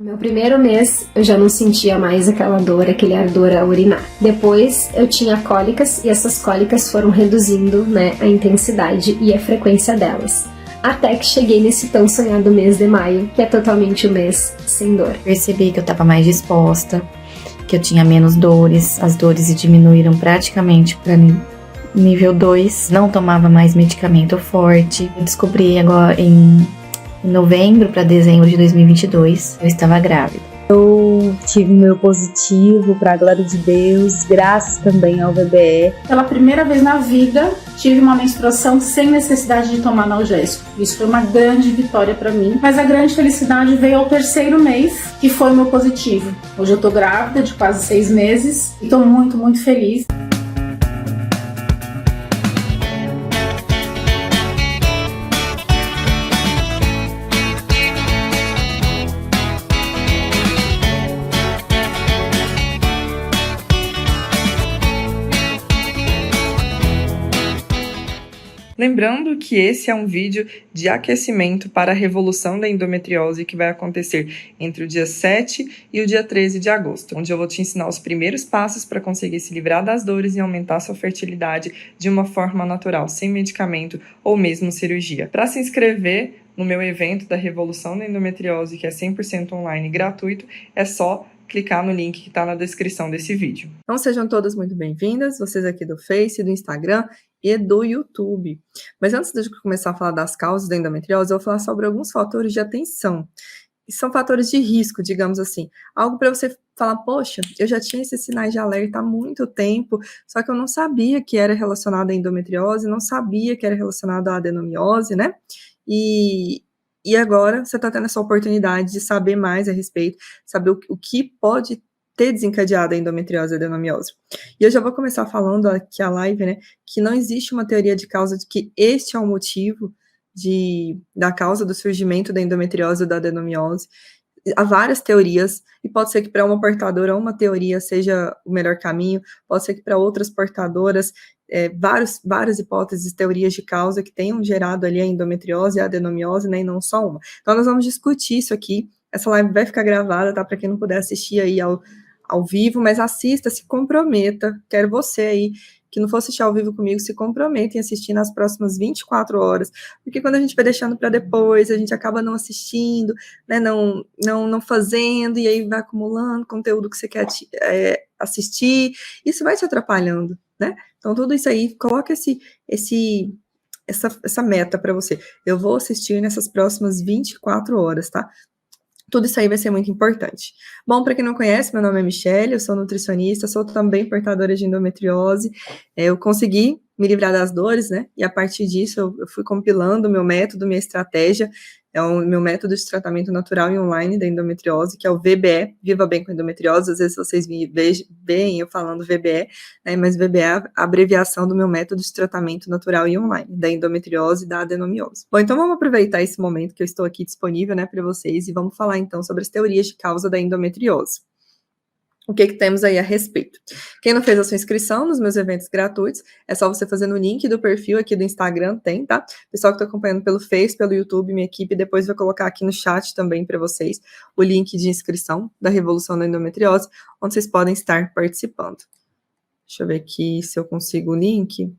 No meu primeiro mês, eu já não sentia mais aquela dor, aquele ardor a urinar. Depois, eu tinha cólicas e essas cólicas foram reduzindo, a intensidade e a frequência delas. Até que cheguei nesse tão sonhado mês de maio, que é totalmente o mês sem dor. Percebi que eu estava mais disposta, que eu tinha menos dores, as dores diminuíram praticamente para nível 2, não tomava mais medicamento forte. Eu descobri agora em novembro para dezembro de 2022, eu estava grávida. Eu tive meu positivo, para a glória de Deus, graças também ao VBE. Pela primeira vez na vida, tive uma menstruação sem necessidade de tomar analgésico. Isso foi uma grande vitória para mim, mas a grande felicidade veio ao terceiro mês, que foi o meu positivo. Hoje eu tô grávida de quase 6 meses e tô muito, muito feliz. Lembrando que esse é um vídeo de aquecimento para a revolução da endometriose que vai acontecer entre o dia 7 e o dia 13 de agosto, onde eu vou te ensinar os primeiros passos para conseguir se livrar das dores e aumentar sua fertilidade de uma forma natural, sem medicamento ou mesmo cirurgia. Para se inscrever no meu evento da revolução da endometriose, que é 100% online e gratuito, é só clicar no link que está na descrição desse vídeo. Então sejam todas muito bem-vindas, vocês aqui do Face, do Instagram e do YouTube. Mas antes de eu começar a falar das causas da endometriose, eu vou falar sobre alguns fatores de atenção. E são fatores de risco, digamos assim. Algo para você falar, poxa, eu já tinha esses sinais de alerta há muito tempo, só que eu não sabia que era relacionado à endometriose, não sabia que era relacionado à adenomiose, né? E agora você está tendo essa oportunidade de saber mais a respeito, saber o que pode ter desencadeado a endometriose e a adenomiose. E eu já vou começar falando aqui a live, né, que não existe uma teoria de causa de que este é o motivo da causa do surgimento da endometriose ou da adenomiose. Há várias teorias, e pode ser que para uma portadora uma teoria seja o melhor caminho, pode ser que para outras portadoras várias hipóteses, teorias de causa que tenham gerado ali a endometriose e a adenomiose, né, e não só uma. Então nós vamos discutir isso aqui, essa live vai ficar gravada, tá, para quem não puder assistir aí ao vivo, mas assista, se comprometa, quero você aí, que não for assistir ao vivo comigo, se comprometa em assistir nas próximas 24 horas, porque quando a gente vai deixando para depois, a gente acaba não assistindo, né, não fazendo, e aí vai acumulando conteúdo que você quer assistir, isso vai te atrapalhando, né? Então tudo isso aí, coloca essa meta para você. Eu vou assistir nessas próximas 24 horas, tá? Tudo isso aí vai ser muito importante. Bom, para quem não conhece, meu nome é Michele, eu sou nutricionista, sou também portadora de endometriose. Eu consegui me livrar das dores, né? E a partir disso eu fui compilando o meu método, minha estratégia, é o meu método de tratamento natural e online da endometriose, que é o VBE, Viva Bem com Endometriose. Às vezes vocês veem eu falando VBE, né, mas VBE é a abreviação do meu método de tratamento natural e online, da endometriose e da adenomiose. Bom, então vamos aproveitar esse momento que eu estou aqui disponível, né, para vocês, e vamos falar então sobre as teorias de causa da endometriose. O que temos aí a respeito? Quem não fez a sua inscrição nos meus eventos gratuitos, é só você fazer no link do perfil aqui do Instagram, tem, tá? Pessoal que está acompanhando pelo Face, pelo YouTube, minha equipe, depois vai colocar aqui no chat também para vocês o link de inscrição da Revolução da Endometriose, onde vocês podem estar participando. Deixa eu ver aqui se eu consigo o link.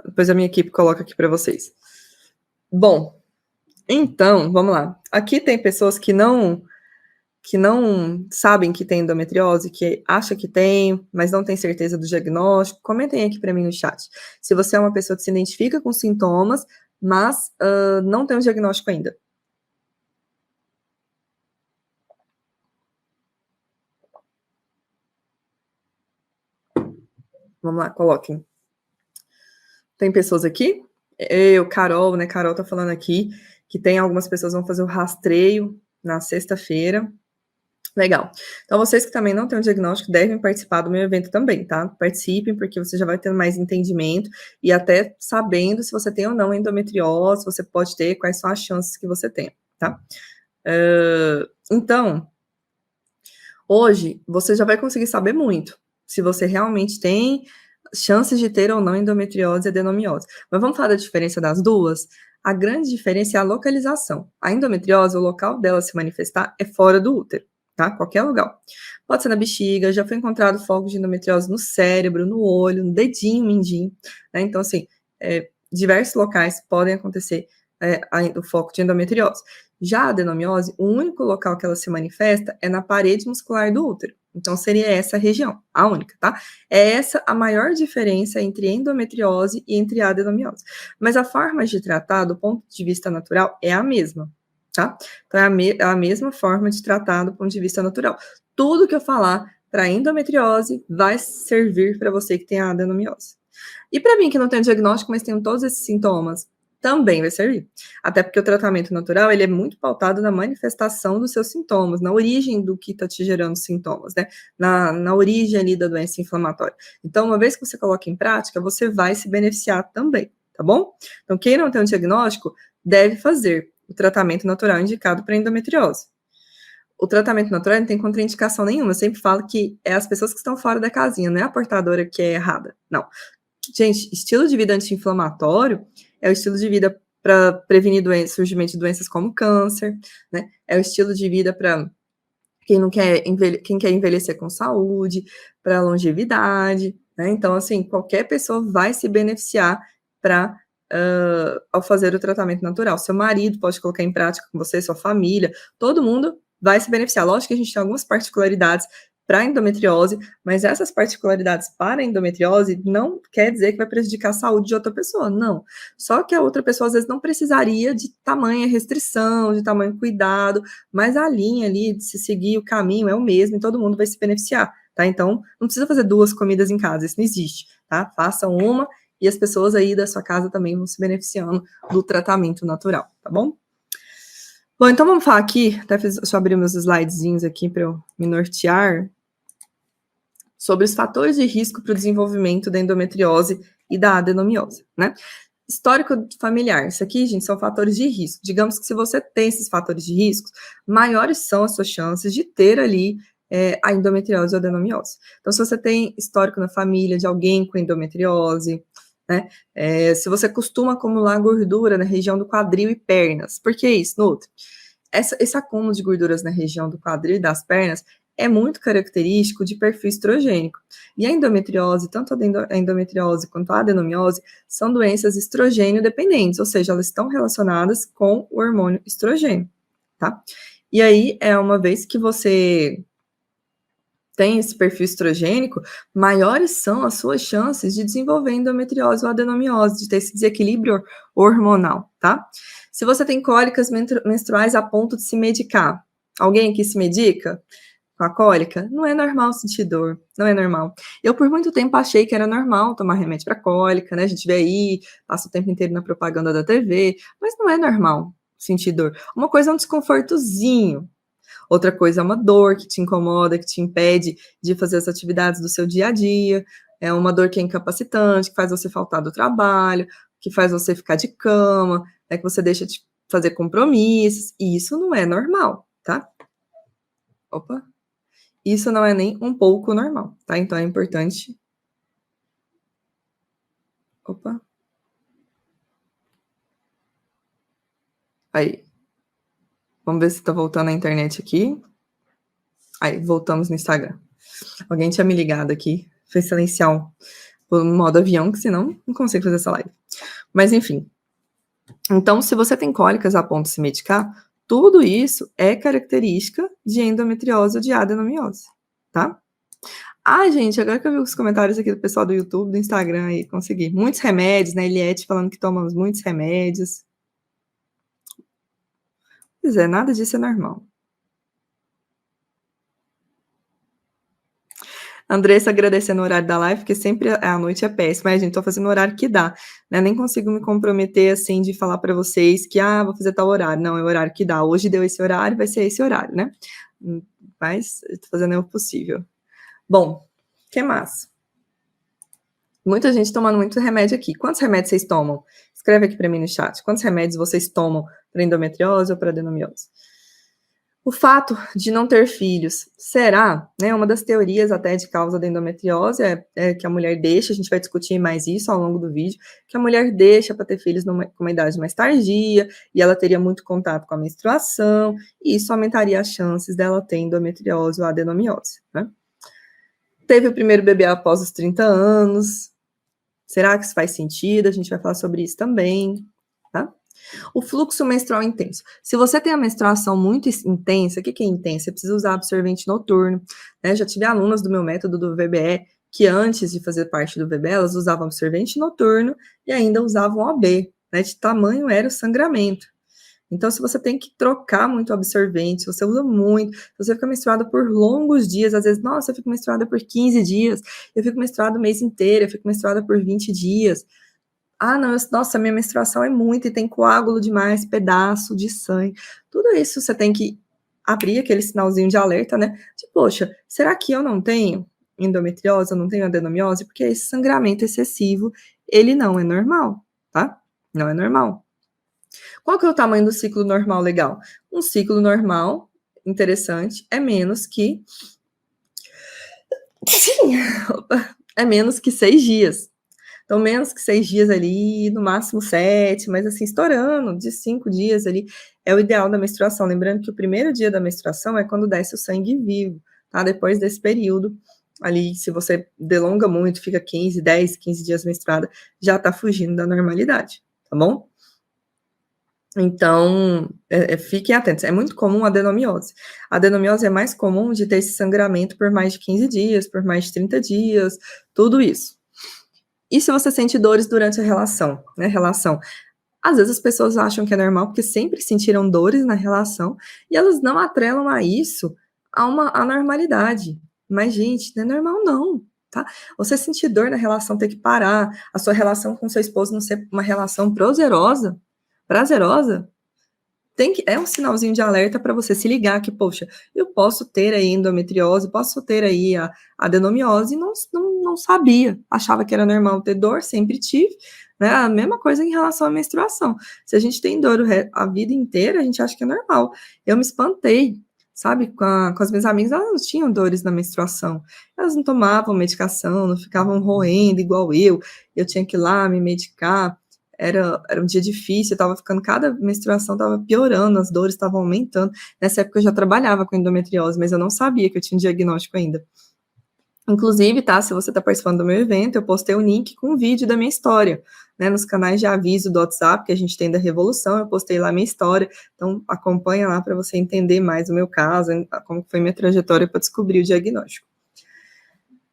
Depois a minha equipe coloca aqui para vocês. Bom, então, vamos lá. Aqui tem pessoas que não sabem que tem endometriose, que acham que tem, mas não tem certeza do diagnóstico. Comentem aqui para mim no chat. Se você é uma pessoa que se identifica com sintomas, mas não tem um diagnóstico ainda. Vamos lá, coloquem. Tem pessoas aqui? Carol, né? Carol tá falando aqui que tem algumas pessoas que vão fazer o rastreio na sexta-feira. Legal. Então, vocês que também não têm um diagnóstico devem participar do meu evento também, tá? Participem, porque você já vai tendo mais entendimento e até sabendo se você tem ou não endometriose, você pode ter, quais são as chances que você tem, tá? Então, hoje, você já vai conseguir saber muito se você realmente tem chances de ter ou não endometriose e adenomiose. Mas vamos falar da diferença das duas? A grande diferença é a localização. A endometriose, o local dela se manifestar é fora do útero, tá? Qualquer lugar. Pode ser na bexiga, já foi encontrado focos de endometriose no cérebro, no olho, no dedinho, mindinho, né? Então, assim, diversos locais podem acontecer o foco de endometriose. Já a adenomiose, o único local que ela se manifesta é na parede muscular do útero. Então, seria essa região, a única, tá? É essa a maior diferença entre endometriose e entre adenomiose. Mas a forma de tratar, do ponto de vista natural, é a mesma, tá? Então, é a mesma forma de tratar do ponto de vista natural. Tudo que eu falar para endometriose vai servir para você que tem a adenomiose. E para mim, que não tenho diagnóstico, mas tenho todos esses sintomas, também vai servir. Até porque o tratamento natural, ele é muito pautado na manifestação dos seus sintomas, na origem do que está te gerando sintomas, né? Na origem ali da doença inflamatória. Então, uma vez que você coloca em prática, você vai se beneficiar também, tá bom? Então, quem não tem um diagnóstico, deve fazer o tratamento natural indicado para endometriose. O tratamento natural não tem contraindicação nenhuma. Eu sempre falo que é as pessoas que estão fora da casinha, não é a portadora que é errada. Não. Gente, estilo de vida anti-inflamatório é o estilo de vida para prevenir surgimento de doenças como câncer, né? É o estilo de vida para quem quer envelhecer com saúde, para longevidade, né? Então, assim, qualquer pessoa vai se beneficiar ao fazer o tratamento natural. Seu marido pode colocar em prática com você, sua família, todo mundo vai se beneficiar. Lógico que a gente tem algumas particularidades para endometriose, mas essas particularidades para endometriose não quer dizer que vai prejudicar a saúde de outra pessoa, não. Só que a outra pessoa, às vezes, não precisaria de tamanha restrição, de tamanho cuidado, mas a linha ali, de se seguir o caminho é o mesmo e todo mundo vai se beneficiar, tá? Então, não precisa fazer 2 comidas em casa, isso não existe, tá? Façam uma e as pessoas aí da sua casa também vão se beneficiando do tratamento natural, tá bom? Bom, então vamos falar aqui, deixa eu abrir meus slidezinhos aqui para eu me nortear, sobre os fatores de risco para o desenvolvimento da endometriose e da adenomiose, né? Histórico familiar, isso aqui, gente, são fatores de risco. Digamos que se você tem esses fatores de risco, maiores são as suas chances de ter ali a endometriose ou adenomiose. Então, se você tem histórico na família de alguém com endometriose, né? Se você costuma acumular gordura na região do quadril e pernas, por que isso, Nutri? Esse acúmulo de gorduras na região do quadril e das pernas é muito característico de perfil estrogênico. E a endometriose, tanto a endometriose quanto a adenomiose, são doenças estrogênio dependentes, ou seja, elas estão relacionadas com o hormônio estrogênio, tá? E aí, uma vez que você tem esse perfil estrogênico, maiores são as suas chances de desenvolver endometriose ou adenomiose, de ter esse desequilíbrio hormonal, tá? Se você tem cólicas menstruais a ponto de se medicar, alguém aqui se medica com a cólica? Não é normal sentir dor, não é normal. Eu, por muito tempo, achei que era normal tomar remédio para cólica, né? A gente vê aí, passa o tempo inteiro na propaganda da TV, mas não é normal sentir dor. Uma coisa é um desconfortozinho, outra coisa é uma dor que te incomoda, que te impede de fazer as atividades do seu dia a dia, é uma dor que é incapacitante, que faz você faltar do trabalho, que faz você ficar de cama, que você deixa de fazer compromissos, e isso não é normal, tá? Opa! Isso não é nem um pouco normal, tá? Então, é importante... Opa! Aí. Vamos ver se tá voltando a internet aqui. Aí, voltamos no Instagram. Alguém tinha me ligado aqui. Fez silenciar o modo avião, que senão não consigo fazer essa live. Mas, enfim. Então, se você tem cólicas a ponto de se medicar, tudo isso é característica de endometriose ou de adenomiose, tá? Ah, gente, agora que eu vi os comentários aqui do pessoal do YouTube, do Instagram aí, consegui. Muitos remédios, né? Eliette falando que tomamos muitos remédios. Pois é, nada disso é normal. Andressa agradecendo o horário da live, porque sempre a noite é péssima. Mas, gente, tô fazendo o horário que dá, né? Nem consigo me comprometer, assim, de falar para vocês que, vou fazer tal horário. Não, é o horário que dá. Hoje deu esse horário, vai ser esse horário, né? Mas eu tô fazendo o possível. Bom, o que mais? Muita gente tomando muito remédio aqui. Quantos remédios vocês tomam? Escreve aqui para mim no chat. Quantos remédios vocês tomam para endometriose ou para adenomiose? O fato de não ter filhos, será? Né, uma das teorias até de causa da endometriose é que a mulher deixa, a gente vai discutir mais isso ao longo do vídeo, que a mulher deixa para ter filhos com uma idade mais tardia, e ela teria muito contato com a menstruação, e isso aumentaria as chances dela ter endometriose ou adenomiose, né? Teve o primeiro bebê após os 30 anos, será que isso faz sentido? A gente vai falar sobre isso também, tá? O fluxo menstrual intenso. Se você tem a menstruação muito intensa, o que é intensa? Você precisa usar absorvente noturno, né? Já tive alunas do meu método do VBE que antes de fazer parte do VBE, elas usavam absorvente noturno e ainda usavam OB, né? De tamanho era o sangramento. Então, se você tem que trocar muito absorvente, se você usa muito, se você fica menstruada por longos dias, às vezes, nossa, eu fico menstruada por 15 dias, eu fico menstruada o mês inteiro, eu fico menstruada por 20 dias. Ah, não, nossa, minha menstruação é muito e tem coágulo demais, pedaço de sangue. Tudo isso você tem que abrir aquele sinalzinho de alerta, né? De, poxa, será que eu não tenho endometriose, eu não tenho adenomiose? Porque esse sangramento excessivo, ele não é normal, tá? Não é normal. Qual que é o tamanho do ciclo normal legal? Um ciclo normal, interessante, é menos que... Sim, é menos que 6 dias. Então, menos que 6 dias ali, no máximo 7, mas assim, estourando de 5 dias ali, é o ideal da menstruação. Lembrando que o primeiro dia da menstruação é quando desce o sangue vivo, tá? Depois desse período, ali, se você delonga muito, fica 10, 15 dias menstruada, já tá fugindo da normalidade, tá bom? Então, fiquem atentos. É muito comum a adenomiose. A adenomiose é mais comum de ter esse sangramento por mais de 15 dias, por mais de 30 dias, tudo isso. E se você sente dores durante a relação, né? Às vezes as pessoas acham que é normal porque sempre sentiram dores na relação e elas não atrelam a isso a uma anormalidade. Mas, gente, não é normal não, tá? Você sentir dor na relação, ter que parar, a sua relação com seu esposo não ser uma relação prazerosa, é um sinalzinho de alerta para você se ligar que, poxa, eu posso ter aí endometriose, posso ter aí a adenomiose e não sabia, achava que era normal ter dor, sempre tive, né? A mesma coisa em relação à menstruação. Se a gente tem dor a vida inteira, a gente acha que é normal. Eu me espantei, sabe, com as minhas amigas, elas não tinham dores na menstruação, elas não tomavam medicação, não ficavam roendo igual eu tinha que ir lá me medicar. Era um dia difícil, eu tava ficando, cada menstruação tava piorando, as dores estavam aumentando. Nessa época eu já trabalhava com endometriose, mas eu não sabia que eu tinha um diagnóstico ainda. Inclusive, tá, se você tá participando do meu evento, eu postei um link com um vídeo da minha história, né, nos canais de aviso do WhatsApp que a gente tem da Revolução, eu postei lá minha história, então acompanha lá para você entender mais o meu caso, como foi minha trajetória para descobrir o diagnóstico.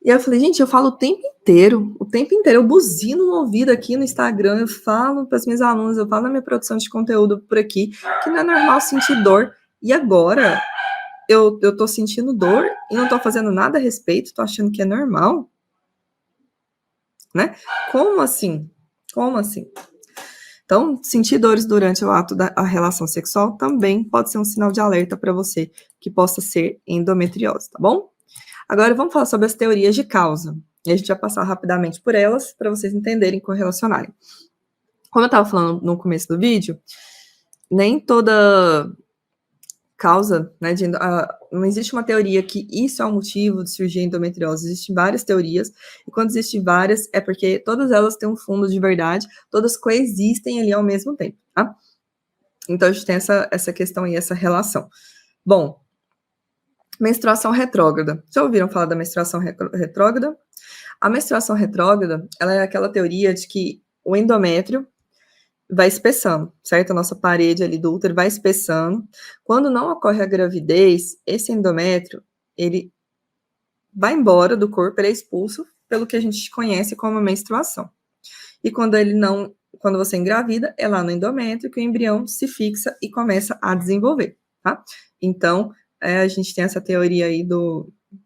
E eu falei, gente, eu falo o tempo inteiro, eu buzino no ouvido aqui no Instagram, eu falo para as minhas alunas, eu falo na minha produção de conteúdo por aqui, que não é normal sentir dor. E agora, eu tô sentindo dor e não tô fazendo nada a respeito, tô achando que é normal? Né? Como assim? Então, sentir dores durante o ato da relação sexual também pode ser um sinal de alerta para você que possa ser endometriose, tá bom? Agora vamos falar sobre as teorias de causa. E a gente vai passar rapidamente por elas para vocês entenderem e correlacionarem. Como eu estava falando no começo do vídeo, nem toda causa, né, não existe uma teoria que isso é o motivo de surgir a endometriose. Existem várias teorias, e quando existem várias, é porque todas elas têm um fundo de verdade, todas coexistem ali ao mesmo tempo, tá? Então a gente tem essa questão e essa relação. Bom, menstruação retrógrada. Já ouviram falar da menstruação retrógrada? A menstruação retrógrada, ela é aquela teoria de que o endométrio vai espessando, certo? A nossa parede ali do útero vai espessando. Quando não ocorre a gravidez, esse endométrio, ele vai embora do corpo, ele é expulso pelo que a gente conhece como menstruação. E quando você engravida, é lá no endométrio que o embrião se fixa e começa a desenvolver, tá? Então, a gente tem essa teoria aí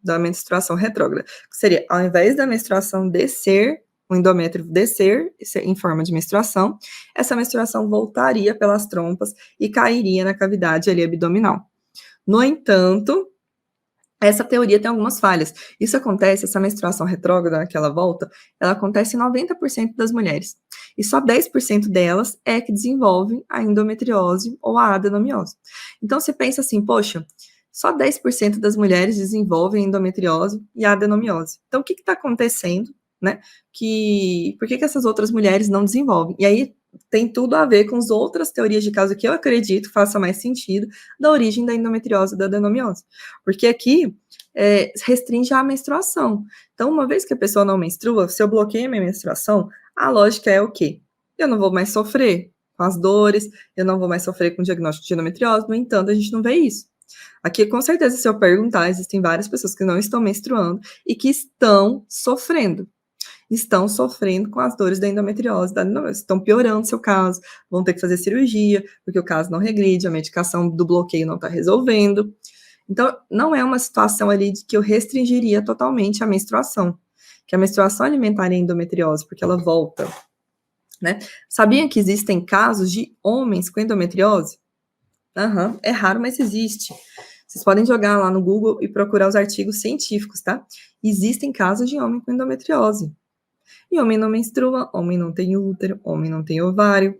da menstruação retrógrada, que seria, ao invés da menstruação descer, o endométrio descer em forma de menstruação, essa menstruação voltaria pelas trompas e cairia na cavidade ali abdominal. No entanto, essa teoria tem algumas falhas. Isso acontece, essa menstruação retrógrada, que ela volta, ela acontece em 90% das mulheres. e só 10% delas é que desenvolvem a endometriose ou a adenomiose. Então, você pensa assim, poxa, só 10% das mulheres desenvolvem endometriose e adenomiose. Então, o que está acontecendo, né? Por que essas outras mulheres não desenvolvem? E aí, tem tudo a ver com as outras teorias de causa que eu acredito faça mais sentido da origem da endometriose e da adenomiose. Porque aqui restringe a menstruação. Então, uma vez que a pessoa não menstrua, se eu bloqueio a minha menstruação, a lógica é o quê? Eu não vou mais sofrer com as dores, eu não vou mais sofrer com o diagnóstico de endometriose, no entanto, a gente não vê isso. Aqui, com certeza, se eu perguntar, existem várias pessoas que não estão menstruando e que estão sofrendo com as dores da endometriose, estão piorando seu caso, vão ter que fazer cirurgia, porque o caso não regride, a medicação do bloqueio não está resolvendo. Então, não é uma situação ali de que eu restringiria totalmente a menstruação, que a menstruação alimentaria a endometriose, porque ela volta, né? Sabiam que existem casos de homens com endometriose? É raro, mas existe. Vocês podem jogar lá no Google e procurar os artigos científicos, tá? Existem casos de homem com endometriose. E homem não menstrua, homem não tem útero, homem não tem ovário.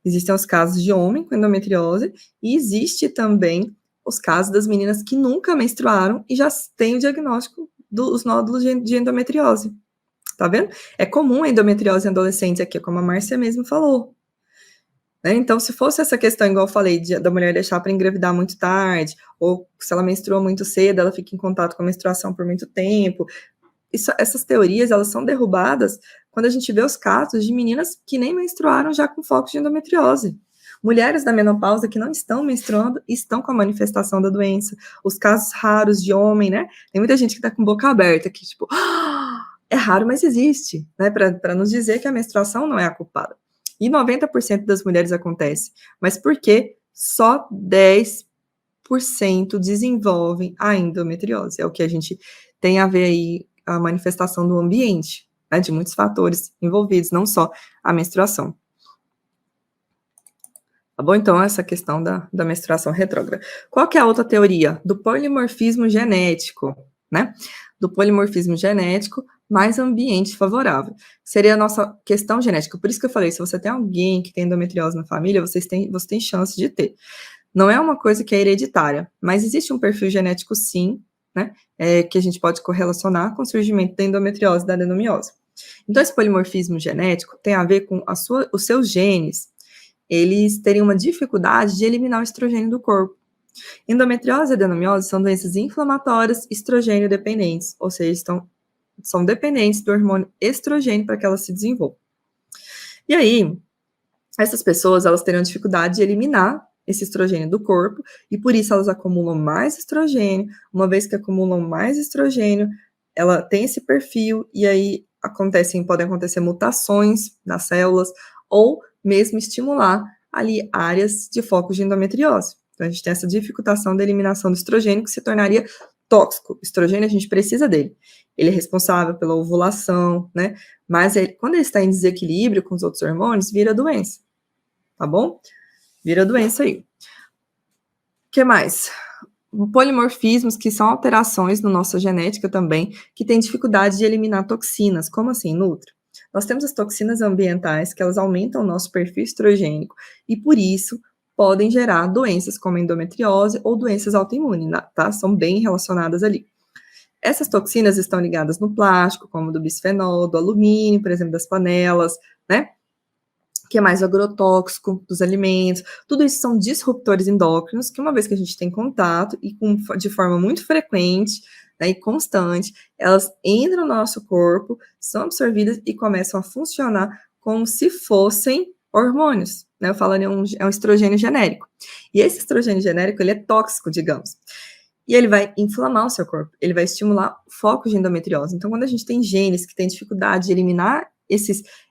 Existem os casos de homem com endometriose e existe também os casos das meninas que nunca menstruaram e já têm o diagnóstico dos nódulos de endometriose. Tá vendo? É comum a endometriose em adolescentes aqui, como a Márcia mesmo falou. Né? Então, se fosse essa questão, igual eu falei, da mulher deixar para engravidar muito tarde, ou se ela menstrua muito cedo, ela fica em contato com a menstruação por muito tempo, essas teorias, elas são derrubadas quando a gente vê os casos de meninas que nem menstruaram já com foco de endometriose. Mulheres da menopausa que não estão menstruando estão com a manifestação da doença. Os casos raros de homem, né? Tem muita gente que tá com boca aberta, que tipo, é raro, mas existe, né? Para nos dizer que a menstruação não é a culpada. E 90% das mulheres acontece. Mas por que só 10% desenvolvem a endometriose? É o que a gente tem a ver aí, a manifestação do ambiente, né? De muitos fatores envolvidos, não só a menstruação. Tá bom? Então, essa questão da menstruação retrógrada. Qual que é a outra teoria? Do polimorfismo genético, né? Do polimorfismo genético mais ambiente favorável. Seria a nossa questão genética. Por isso que eu falei, se você tem alguém que tem endometriose na família, você tem chance de ter. Não é uma coisa que é hereditária, mas existe um perfil genético, sim, né? Que a gente pode correlacionar com o surgimento da endometriose e da adenomiose. Então, esse polimorfismo genético tem a ver com os seus genes, eles teriam uma dificuldade de eliminar o estrogênio do corpo. Endometriose e adenomiose são doenças inflamatórias estrogênio dependentes, ou seja, são dependentes do hormônio estrogênio para que elas se desenvolvam. E aí, essas pessoas, elas teriam dificuldade de eliminar esse estrogênio do corpo, e por isso elas acumulam mais estrogênio. Uma vez que acumulam mais estrogênio, ela tem esse perfil, e aí podem acontecer mutações nas células, ou mesmo estimular ali áreas de foco de endometriose. Então, a gente tem essa dificultação da eliminação do estrogênio, que se tornaria tóxico. O estrogênio, a gente precisa dele. Ele é responsável pela ovulação, né? Mas quando ele está em desequilíbrio com os outros hormônios, vira doença. Tá bom? Vira doença aí. O que mais? Polimorfismos, que são alterações na nossa genética também, que tem dificuldade de eliminar toxinas. Como assim, Nutri? Nós temos as toxinas ambientais, que elas aumentam o nosso perfil estrogênico, e por isso podem gerar doenças como endometriose ou doenças autoimunes, tá? São bem relacionadas ali. Essas toxinas estão ligadas no plástico, como do bisfenol, do alumínio, por exemplo, das panelas, né? Que é mais agrotóxico dos alimentos. Tudo isso são disruptores endócrinos, que uma vez que a gente tem contato, e de forma muito frequente, né, e constante, elas entram no nosso corpo, são absorvidas e começam a funcionar como se fossem hormônios, né? Eu falo, é um estrogênio genérico. E esse estrogênio genérico, ele é tóxico, digamos. E ele vai inflamar o seu corpo, ele vai estimular o foco de endometriose. Então, quando a gente tem genes que têm dificuldade de eliminar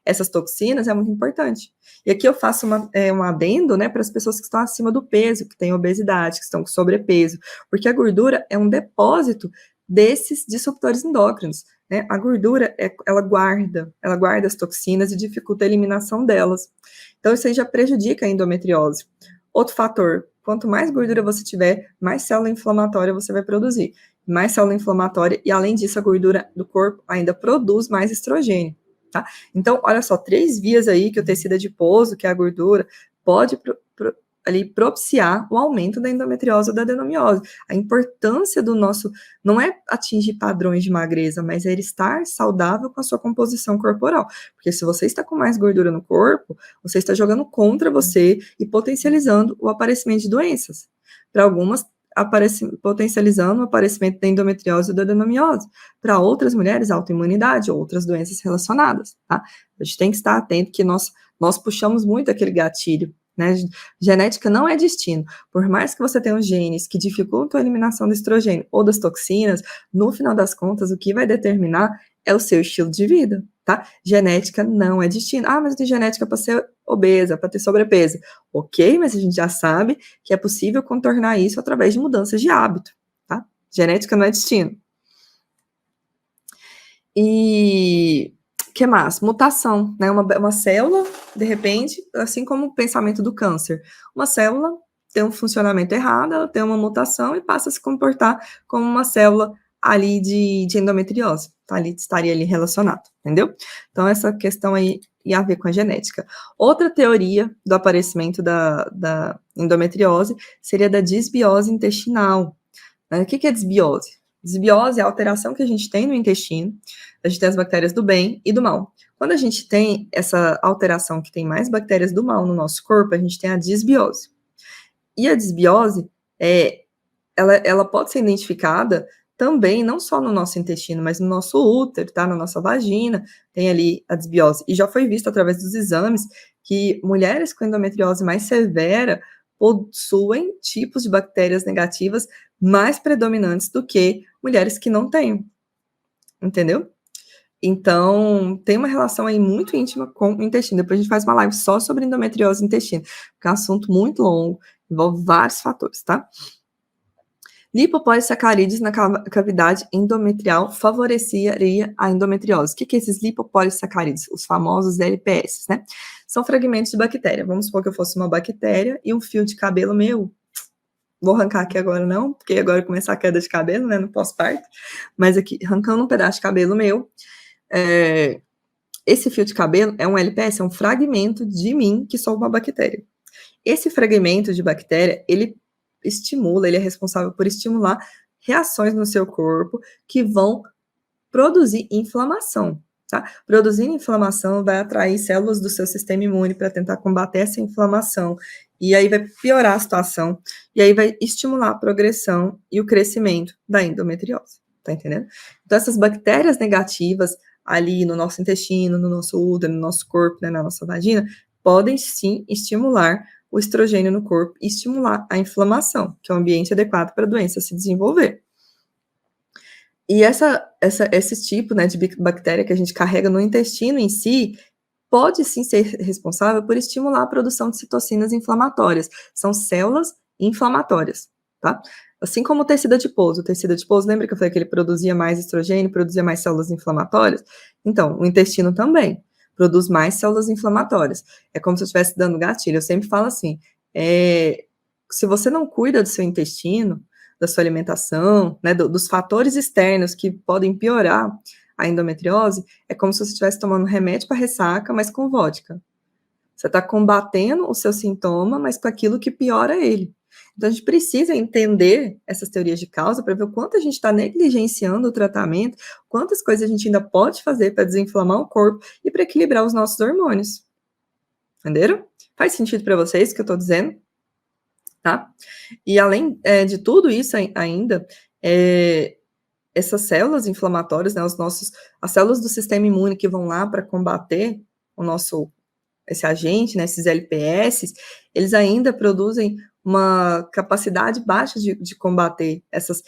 essas toxinas, é muito importante. E aqui eu faço um adendo, né, para as pessoas que estão acima do peso, que têm obesidade, que estão com sobrepeso, porque a gordura é um depósito desses disruptores endócrinos, né? A gordura, ela guarda as toxinas e dificulta a eliminação delas. Então, isso aí já prejudica a endometriose. Outro fator, quanto mais gordura você tiver, mais célula inflamatória você vai produzir. Mais célula inflamatória, e além disso, a gordura do corpo ainda produz mais estrogênio, tá? Então, olha só, 3 vias aí que o tecido adiposo, que é a gordura, pode ali propiciar o aumento da endometriose ou da adenomiose. A importância do nosso, não é atingir padrões de magreza, mas é estar saudável com a sua composição corporal. Porque se você está com mais gordura no corpo, você está jogando contra você e potencializando o aparecimento de doenças. Para algumas, potencializando o aparecimento da endometriose ou da adenomiose. Para outras mulheres, autoimunidade ou outras doenças relacionadas, tá? A gente tem que estar atento que nós puxamos muito aquele gatilho, né? Genética não é destino. Por mais que você tenha os genes que dificultam a eliminação do estrogênio ou das toxinas, no final das contas, o que vai determinar é o seu estilo de vida, tá? Genética não é destino. Ah, mas eu tenho genética para ser obesa, para ter sobrepeso. Ok, mas a gente já sabe que é possível contornar isso através de mudanças de hábito, tá? Genética não é destino. E que mais? Mutação, né? Uma célula, de repente, assim como o pensamento do câncer, uma célula tem um funcionamento errado, ela tem uma mutação e passa a se comportar como uma célula ali de endometriose, tá? Estaria ali relacionado, entendeu? Então, essa questão aí ia a ver com a genética. Outra teoria do aparecimento da endometriose seria da disbiose intestinal. O que é disbiose? Disbiose é a alteração que a gente tem no intestino. A gente tem as bactérias do bem e do mal. Quando a gente tem essa alteração que tem mais bactérias do mal no nosso corpo, a gente tem a disbiose. E a disbiose, ela pode ser identificada também, não só no nosso intestino, mas no nosso útero, tá? Na nossa vagina, tem ali a disbiose. E já foi visto através dos exames que mulheres com endometriose mais severa possuem tipos de bactérias negativas mais predominantes do que mulheres que não têm. Entendeu? Então, tem uma relação aí muito íntima com o intestino. Depois a gente faz uma live só sobre endometriose e intestino, porque é um assunto muito longo, envolve vários fatores, tá? Lipopolissacarídeos na cavidade endometrial favoreceria a endometriose. O que é esses lipopolissacarídeos? Os famosos LPS, né? São fragmentos de bactéria. Vamos supor que eu fosse uma bactéria e um fio de cabelo meu. Vou arrancar aqui agora não, porque agora começar a queda de cabelo, né, no pós-parto. Mas aqui, arrancando um pedaço de cabelo meu, esse fio de cabelo é um LPS, é um fragmento de mim que sou uma bactéria. Esse fragmento de bactéria, ele é responsável por estimular reações no seu corpo que vão produzir inflamação, tá? Produzindo inflamação vai atrair células do seu sistema imune para tentar combater essa inflamação, e aí vai piorar a situação, e aí vai estimular a progressão e o crescimento da endometriose, tá entendendo? Então, essas bactérias negativas ali no nosso intestino, no nosso útero, no nosso corpo, né, na nossa vagina, podem sim estimular o estrogênio no corpo e estimular a inflamação, que é o ambiente adequado para a doença se desenvolver. E esse tipo, né, de bactéria que a gente carrega no intestino em si, pode sim ser responsável por estimular a produção de citocinas inflamatórias. São células inflamatórias, tá? Assim como o tecido adiposo. O tecido adiposo, lembra que eu falei que ele produzia mais estrogênio, produzia mais células inflamatórias? Então, o intestino também produz mais células inflamatórias. É como se eu estivesse dando gatilho. Eu sempre falo assim, se você não cuida do seu intestino, da sua alimentação, né, dos fatores externos que podem piorar a endometriose, é como se você estivesse tomando remédio para ressaca, mas com vodka. Você está combatendo o seu sintoma, mas com aquilo que piora ele. Então, a gente precisa entender essas teorias de causa para ver o quanto a gente está negligenciando o tratamento, quantas coisas a gente ainda pode fazer para desinflamar o corpo e para equilibrar os nossos hormônios. Entenderam? Faz sentido para vocês o que eu estou dizendo? Tá? E além de tudo isso ainda, essas células inflamatórias, né, as células do sistema imune que vão lá para combater esse agente, né, esses LPS, eles ainda produzem uma capacidade baixa de combater essas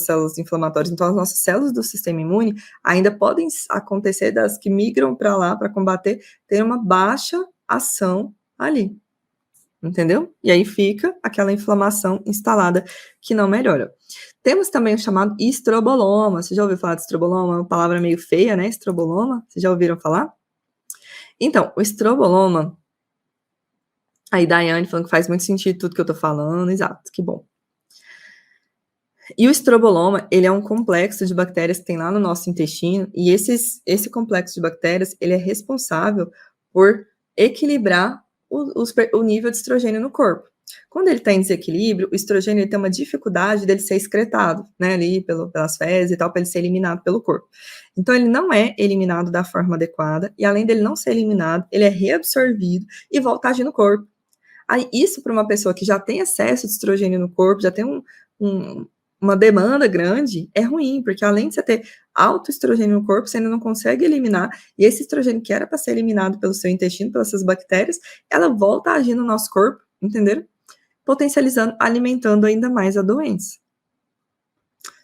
células inflamatórias. Então, as nossas células do sistema imune ainda podem acontecer das que migram para lá para combater, ter uma baixa ação ali. Entendeu? E aí fica aquela inflamação instalada que não melhora. Temos também o chamado estroboloma. Você já ouviu falar de estroboloma? É uma palavra meio feia, né? Estroboloma. Vocês já ouviram falar? Então, o estroboloma... Aí, Daiane falando que faz muito sentido tudo que eu tô falando. Exato, que bom. E o estroboloma, ele é um complexo de bactérias que tem lá no nosso intestino, e esse complexo de bactérias, ele é responsável por equilibrar o nível de estrogênio no corpo. Quando ele está em desequilíbrio, o estrogênio ele tem uma dificuldade dele ser excretado, né, ali pelas fezes e tal, para ele ser eliminado pelo corpo. Então, ele não é eliminado da forma adequada, e além dele não ser eliminado, ele é reabsorvido e volta a agir no corpo. Aí, isso para uma pessoa que já tem excesso de estrogênio no corpo, já tem uma demanda grande, é ruim, porque além de você ter alto estrogênio no corpo, você ainda não consegue eliminar, e esse estrogênio que era para ser eliminado pelo seu intestino, pelas suas bactérias, ela volta a agir no nosso corpo, entenderam? Potencializando, alimentando ainda mais a doença.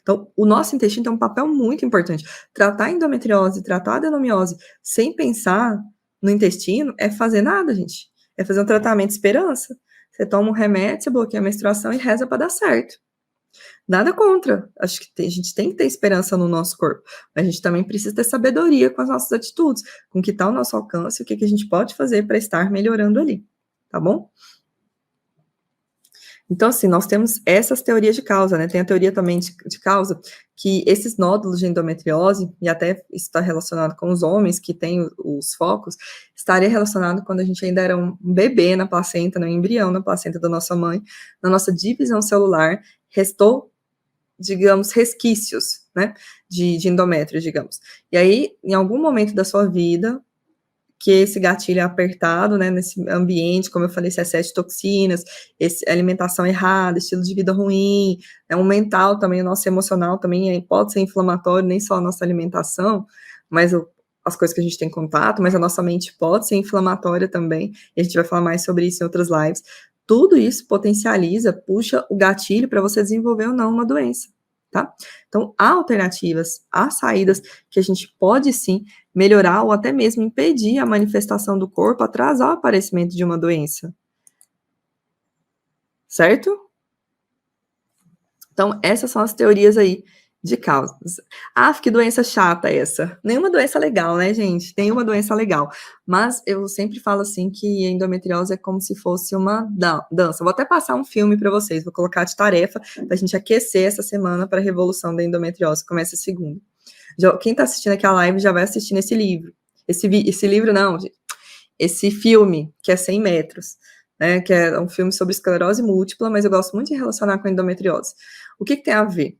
Então, o nosso intestino tem um papel muito importante. Tratar a endometriose, tratar a adenomiose sem pensar no intestino é fazer nada, gente. É fazer um tratamento de esperança. Você toma um remédio, você bloqueia a menstruação e reza para dar certo. Nada contra. Acho que a gente tem que ter esperança no nosso corpo. Mas a gente também precisa ter sabedoria com as nossas atitudes, com o que está ao nosso alcance, o que a gente pode fazer para estar melhorando ali. Tá bom? Então, assim, nós temos essas teorias de causa, né? Tem a teoria também de causa que esses nódulos de endometriose, e até está relacionado com os homens que têm os focos, estaria relacionado quando a gente ainda era um bebê na placenta, no embrião na placenta da nossa mãe, na nossa divisão celular, restou, digamos, resquícios, né, de endométrio, digamos. E aí, em algum momento da sua vida, que esse gatilho é apertado, né, nesse ambiente, como eu falei, esse excesso de toxinas, alimentação errada, estilo de vida ruim, o mental também, o nosso emocional também pode ser inflamatório, nem só a nossa alimentação, mas as coisas que a gente tem contato, mas a nossa mente pode ser inflamatória também, e a gente vai falar mais sobre isso em outras lives. Tudo isso potencializa, puxa o gatilho para você desenvolver ou não uma doença, tá? Então, há alternativas, há saídas que a gente pode sim melhorar ou até mesmo impedir a manifestação do corpo, atrasar o aparecimento de uma doença. Certo? Então, essas são as teorias aí de causas. Ah, que doença chata essa. Nenhuma doença legal, né, gente? Nenhuma doença legal. Mas eu sempre falo assim que a endometriose é como se fosse uma dança. Vou até passar um filme para vocês, vou colocar de tarefa para a gente aquecer essa semana para a revolução da endometriose, que começa segunda. Quem está assistindo aqui a live já vai assistir esse livro. Esse livro não, gente. Esse filme, que é 100 metros, né, que é um filme sobre esclerose múltipla, mas eu gosto muito de relacionar com a endometriose. O que tem a ver?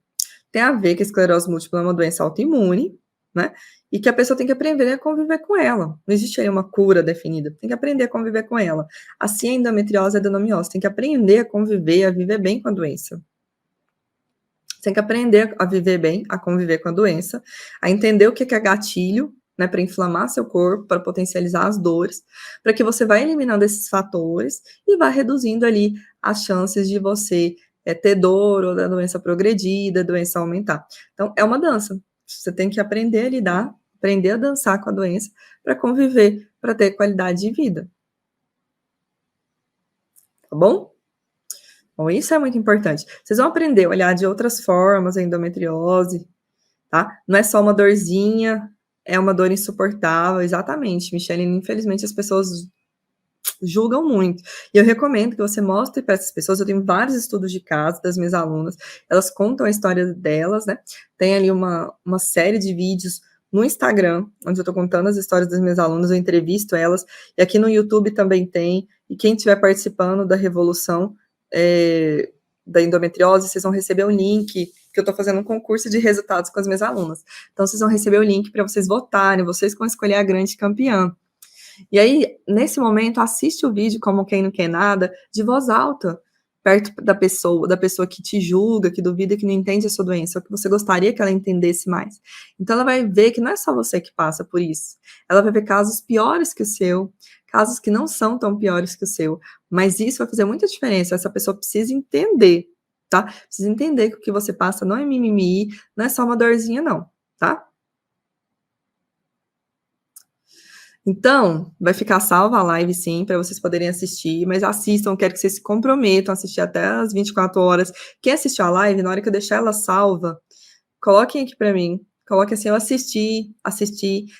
Tem a ver que a esclerose múltipla é uma doença autoimune, né, e que a pessoa tem que aprender a conviver com ela. Não existe aí uma cura definida, tem que aprender a conviver com ela. Assim a endometriose e a adenomiose, tem que aprender a conviver, a viver bem com a doença. Você tem que aprender a viver bem, a conviver com a doença, a entender o que é gatilho, né, para inflamar seu corpo, para potencializar as dores, para que você vá eliminando esses fatores e vá reduzindo ali as chances de você ter dor ou da doença progredir, da doença aumentar. Então, é uma dança. Você tem que aprender a lidar, aprender a dançar com a doença para conviver, para ter qualidade de vida. Tá bom? Bom, isso é muito importante. Vocês vão aprender a olhar de outras formas a endometriose, tá? Não é só uma dorzinha, é uma dor insuportável, exatamente, Michelle. Infelizmente, as pessoas julgam muito. E eu recomendo que você mostre para essas pessoas. Eu tenho vários estudos de caso das minhas alunas, elas contam a história delas, né? Tem ali uma série de vídeos no Instagram, onde eu tô contando as histórias das minhas alunas, eu entrevisto elas, e aqui no YouTube também tem, e quem estiver participando da revolução da endometriose, vocês vão receber um link, que eu tô fazendo um concurso de resultados com as minhas alunas. Então, vocês vão receber o link para vocês votarem, vocês vão escolher a grande campeã. E aí, nesse momento, assiste o vídeo como quem não quer nada, de voz alta, perto da pessoa que te julga, que duvida, que não entende a sua doença, ou que você gostaria que ela entendesse mais. Então, ela vai ver que não é só você que passa por isso. Ela vai ver casos piores que o seu, casos que não são tão piores que o seu, mas isso vai fazer muita diferença. Essa pessoa precisa entender, tá? Precisa entender que o que você passa não é mimimi, não é só uma dorzinha, não, tá? Então, vai ficar salva a live, sim, para vocês poderem assistir, mas assistam, quero que vocês se comprometam a assistir até as 24 horas. Quem assistiu a live, na hora que eu deixar ela salva, coloquem aqui para mim, coloque assim, eu assisti,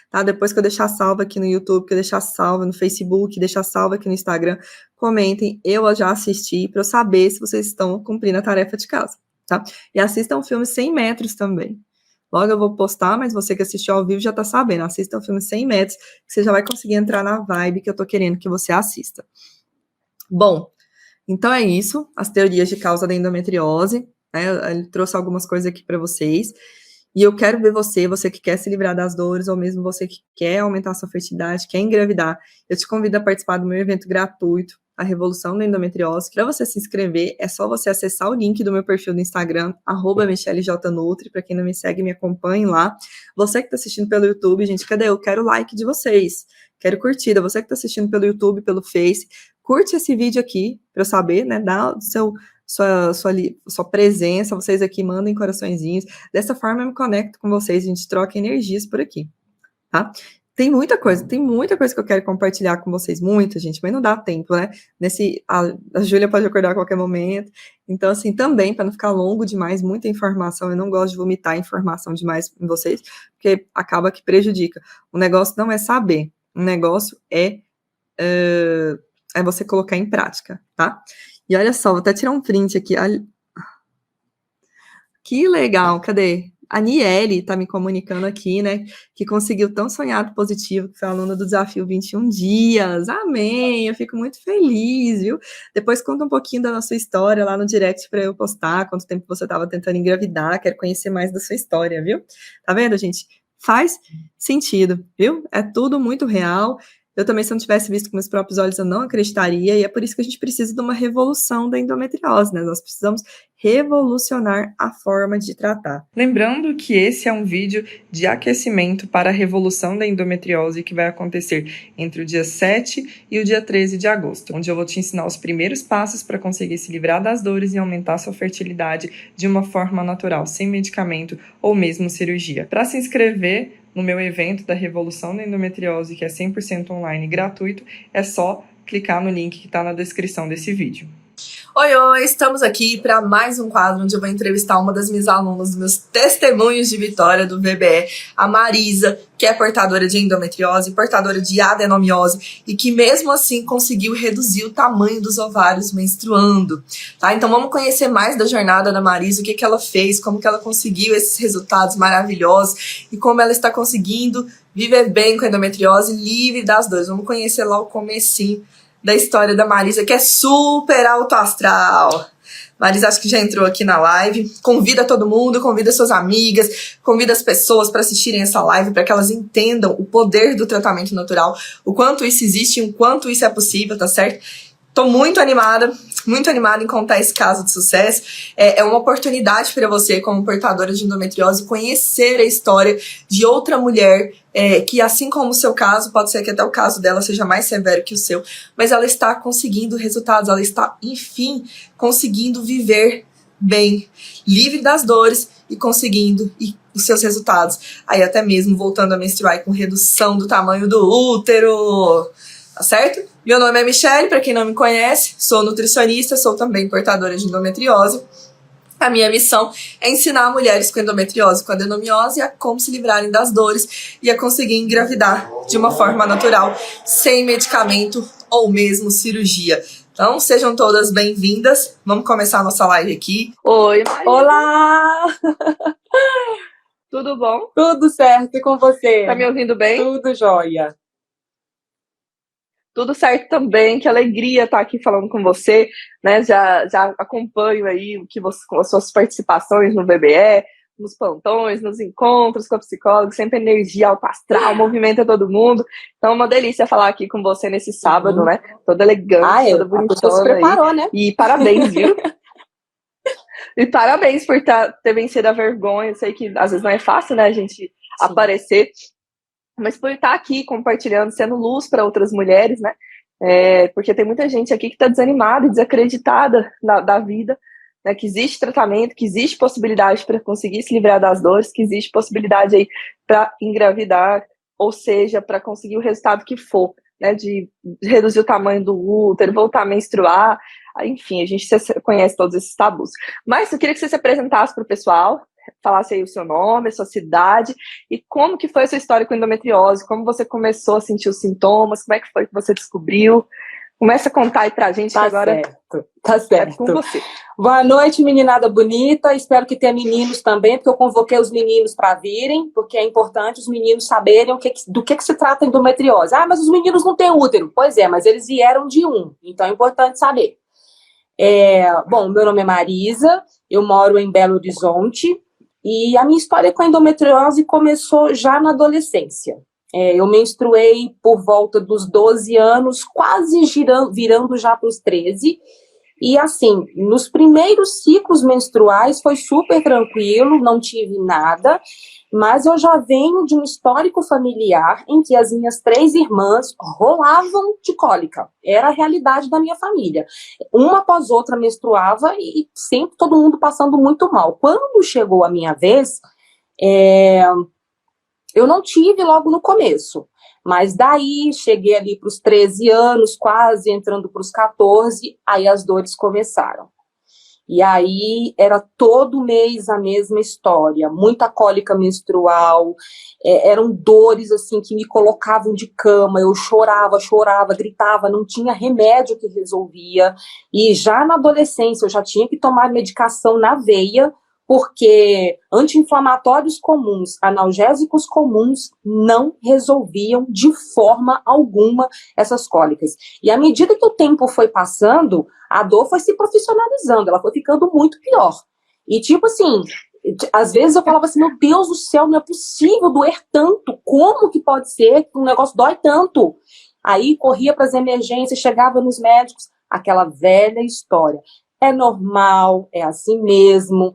tá? Depois que eu deixar salva aqui no YouTube, que eu deixar salva no Facebook, deixar salva aqui no Instagram, comentem, eu já assisti, para eu saber se vocês estão cumprindo a tarefa de casa, tá? E assista um filme 100 metros também. Logo eu vou postar, mas você que assistiu ao vivo já tá sabendo. Assista um filme 100 metros, que você já vai conseguir entrar na vibe que eu tô querendo que você assista. Bom, então é isso, as teorias de causa da endometriose, né? Ele trouxe algumas coisas aqui para vocês. E eu quero ver você que quer se livrar das dores, ou mesmo você que quer aumentar sua fertilidade, quer engravidar. Eu te convido a participar do meu evento gratuito, a Revolução da Endometriose. Para você se inscrever, é só você acessar o link do meu perfil do Instagram, @michellejnutri. Para quem não me segue, me acompanhe lá. Você que está assistindo pelo YouTube, gente, cadê? Eu quero o like de vocês. Quero curtida. Você que está assistindo pelo YouTube, pelo Face, curte esse vídeo aqui, para eu saber, né? Dá o sua presença, vocês aqui mandem coraçõezinhos. Dessa forma eu me conecto com vocês, a gente troca energias por aqui, tá? Tem muita coisa que eu quero compartilhar com vocês, muita, gente, mas não dá tempo, né? A Júlia pode acordar a qualquer momento, então, assim, também, para não ficar longo demais, muita informação, eu não gosto de vomitar informação demais em vocês, porque acaba que prejudica. O negócio não é saber, o negócio é você colocar em prática, tá? E olha só, vou até tirar um print aqui. Que legal, cadê? A Niele tá me comunicando aqui, né? Que conseguiu tão sonhado positivo, que foi aluna do Desafio 21 Dias. Amém! Eu fico muito feliz, viu? Depois conta um pouquinho da sua história lá no direct para eu postar, quanto tempo você estava tentando engravidar, quero conhecer mais da sua história, viu? Tá vendo, gente? Faz sentido, viu? É tudo muito real. Eu também, se eu não tivesse visto com meus próprios olhos, eu não acreditaria, e é por isso que a gente precisa de uma revolução da endometriose, né? Nós precisamos revolucionar a forma de tratar. Lembrando que esse é um vídeo de aquecimento para a revolução da endometriose que vai acontecer entre o dia 7 e o dia 13 de agosto, onde eu vou te ensinar os primeiros passos para conseguir se livrar das dores e aumentar sua fertilidade de uma forma natural, sem medicamento ou mesmo cirurgia. Para se inscrever no meu evento da Revolução da Endometriose, que é 100% online e gratuito, é só clicar no link que está na descrição desse vídeo. Oi, estamos aqui para mais um quadro onde eu vou entrevistar uma das minhas alunas, dos meus testemunhos de vitória do VBE, a Marisa, que é portadora de endometriose, portadora de adenomiose e que mesmo assim conseguiu reduzir o tamanho dos ovários menstruando, tá? Então vamos conhecer mais da jornada da Marisa, o que que ela fez, como que ela conseguiu esses resultados maravilhosos e como ela está conseguindo viver bem com a endometriose, livre das dores. Vamos conhecer lá o comecinho da história da Marisa, que é super alto astral. Marisa, acho que já entrou aqui na live. Convida todo mundo, convida suas amigas, convida as pessoas para assistirem essa live, para que elas entendam o poder do tratamento natural, o quanto isso existe, o quanto isso é possível, tá certo? Tô muito animada em contar esse caso de sucesso. É uma oportunidade para você, como portadora de endometriose, conhecer a história de outra mulher que, assim como o seu caso, pode ser que até o caso dela seja mais severo que o seu, mas ela está conseguindo resultados, ela está, enfim, conseguindo viver bem, livre das dores e conseguindo os seus resultados. Aí até mesmo voltando a menstruar e com redução do tamanho do útero. Tá certo? Meu nome é Michelle, para quem não me conhece, sou nutricionista, sou também portadora de endometriose. A minha missão é ensinar mulheres com endometriose, com adenomiose, a como se livrarem das dores e a conseguir engravidar de uma forma natural, sem medicamento ou mesmo cirurgia. Então, sejam todas bem-vindas. Vamos começar a nossa live aqui. Oi, Maria. Olá! Tudo bom? Tudo certo, e com você? Tá me ouvindo bem? Tudo jóia. Tudo certo também, que alegria estar aqui falando com você, né? Já acompanho aí as suas participações no VBE, nos plantões, nos encontros com a psicóloga, sempre energia alta astral, movimenta todo mundo. Então é uma delícia falar aqui com você nesse sábado, né? Toda elegante, toda bonitona. Se preparou, aí. Né? E parabéns, viu? E parabéns por ter vencido a vergonha. Eu sei que às vezes não é fácil, né, a gente aparecer, mas por estar aqui compartilhando, sendo luz para outras mulheres, né? Porque tem muita gente aqui que está desanimada e desacreditada da vida, né? Que existe tratamento, que existe possibilidade para conseguir se livrar das dores, que existe possibilidade aí para engravidar, ou seja, para conseguir o resultado que for, né? De reduzir o tamanho do útero, voltar a menstruar, enfim, a gente conhece todos esses tabus. Mas eu queria que você se apresentasse para o pessoal, falasse aí o seu nome, a sua cidade e como que foi a sua história com endometriose, como você começou a sentir os sintomas, como é que foi que você descobriu, Começa a contar aí pra gente, Tá que agora certo, tá certo. é com você. Boa noite, meninada bonita. Espero que tenha meninos também, porque eu convoquei os meninos para virem, porque é importante os meninos saberem do que se trata a endometriose. Ah, mas os meninos não têm útero. Pois é, mas eles vieram de um, então é importante saber. Bom, meu nome é Marisa, eu moro em Belo Horizonte, e a minha história com a endometriose começou já na adolescência. Eu menstruei por volta dos 12 anos, quase virando já para os 13. E assim, nos primeiros ciclos menstruais foi super tranquilo, não tive nada, mas eu já venho de um histórico familiar em que as minhas 3 irmãs rolavam de cólica. Era a realidade da minha família. Uma após outra menstruava e sempre todo mundo passando muito mal. Quando chegou a minha vez, eu não tive logo no começo, mas daí cheguei ali para os 13 anos, quase entrando para os 14, aí as dores começaram. E aí era todo mês a mesma história, muita cólica menstrual, eram dores assim que me colocavam de cama, eu chorava, gritava, não tinha remédio que resolvia, e já na adolescência eu já tinha que tomar medicação na veia, porque anti-inflamatórios comuns, analgésicos comuns não resolviam de forma alguma essas cólicas. E à medida que o tempo foi passando, a dor foi se profissionalizando, ela foi ficando muito pior. E tipo assim, às vezes eu falava assim, meu Deus do céu, não é possível doer tanto, como que pode ser que um negócio dói tanto? Aí corria para as emergências, chegava nos médicos, aquela velha história. É normal, é assim mesmo,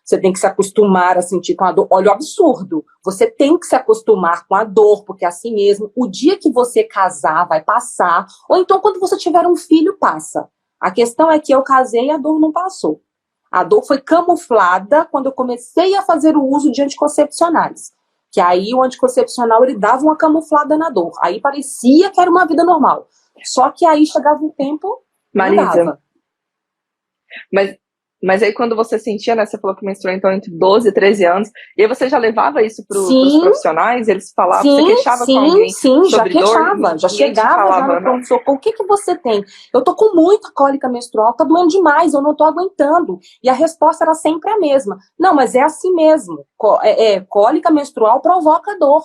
você tem que se acostumar a sentir com a dor. Olha o absurdo, você tem que se acostumar com a dor, porque é assim mesmo. O dia que você casar vai passar, ou então quando você tiver um filho, passa. A questão é que eu casei e a dor não passou. A dor foi camuflada quando eu comecei a fazer o uso de anticoncepcionais. Que aí o anticoncepcional, ele dava uma camuflada na dor. Aí parecia que era uma vida normal. Só que aí chegava um tempo, Marisa, mas aí quando você sentia, né, você falou que menstruou então entre 12 e 13 anos, e aí você já levava isso para os profissionais? Eles falavam, você queixava com alguém sobre dor? Já chegava já no pronto-socorro. O que você tem? Eu tô com muita cólica menstrual, tá doendo demais, eu não tô aguentando. E a resposta era sempre a mesma. Não, mas é assim mesmo. Cólica menstrual provoca dor.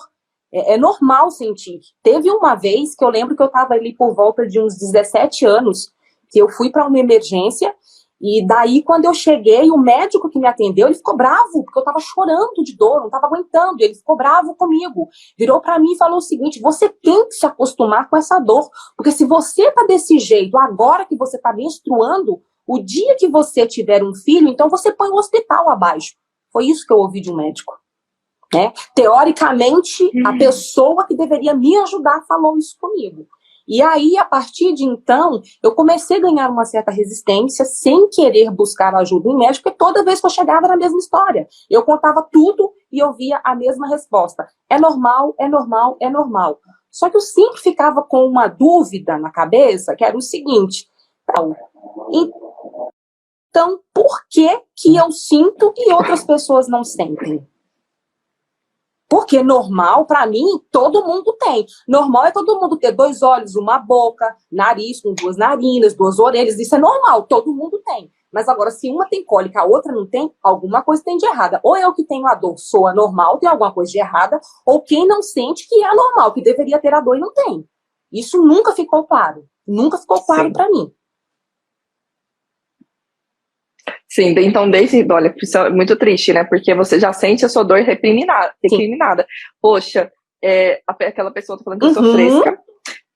É normal sentir. Teve uma vez que eu lembro que eu tava ali por volta de uns 17 anos, que eu fui para uma emergência. E daí, quando eu cheguei, o médico que me atendeu, ele ficou bravo, porque eu tava chorando de dor, não tava aguentando, ele ficou bravo comigo. Virou pra mim e falou o seguinte, você tem que se acostumar com essa dor, porque se você tá desse jeito, agora que você tá menstruando, o dia que você tiver um filho, então você põe o hospital abaixo. Foi isso que eu ouvi de um médico. Teoricamente, a pessoa que deveria me ajudar falou isso comigo. E aí, a partir de então, eu comecei a ganhar uma certa resistência, sem querer buscar ajuda em médico, porque toda vez que eu chegava era a mesma história. Eu contava tudo e eu via a mesma resposta. É normal, é normal, é normal. Só que eu sempre ficava com uma dúvida na cabeça, que era o seguinte, então, por que eu sinto e outras pessoas não sentem? Porque normal, para mim, todo mundo tem. Normal é todo mundo ter 2 olhos, uma boca, nariz com 2 narinas, 2 orelhas. Isso é normal, todo mundo tem. Mas agora, se uma tem cólica, a outra não tem, alguma coisa tem de errada. Ou eu que tenho a dor, sou anormal, tem alguma coisa de errada, ou quem não sente que é anormal, que deveria ter a dor e não tem. Isso nunca ficou claro. Nunca ficou claro para mim. Sim, então olha, isso é muito triste, né? Porque você já sente a sua dor recriminada. Poxa, aquela pessoa tá falando que eu sou fresca,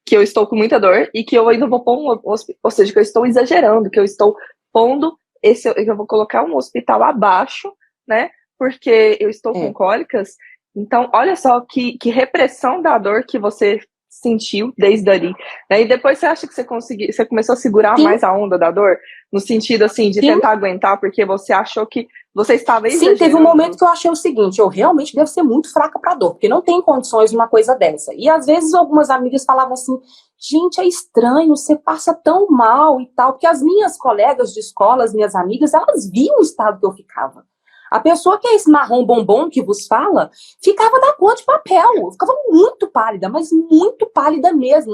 que eu estou com muita dor e que eu ainda vou pôr ou seja, que eu estou exagerando, que eu estou pondo eu vou colocar um hospital abaixo, né? Porque eu estou com cólicas. Então, olha só que repressão da dor que você sentiu desde ali, né? E depois você acha que você começou a segurar mais a onda da dor, no sentido assim de tentar aguentar, porque você achou que você estava exagerando? Sim, teve um momento que eu achei o seguinte, eu realmente devo ser muito fraca para dor, porque não tem condições de uma coisa dessa. E às vezes algumas amigas falavam assim, gente, é estranho, você passa tão mal e tal, porque as minhas colegas de escola, as minhas amigas, elas viam o estado que eu ficava. A pessoa que é esse marrom bombom que vos fala, ficava da cor de papel, ficava muito pálida, mas muito pálida mesmo,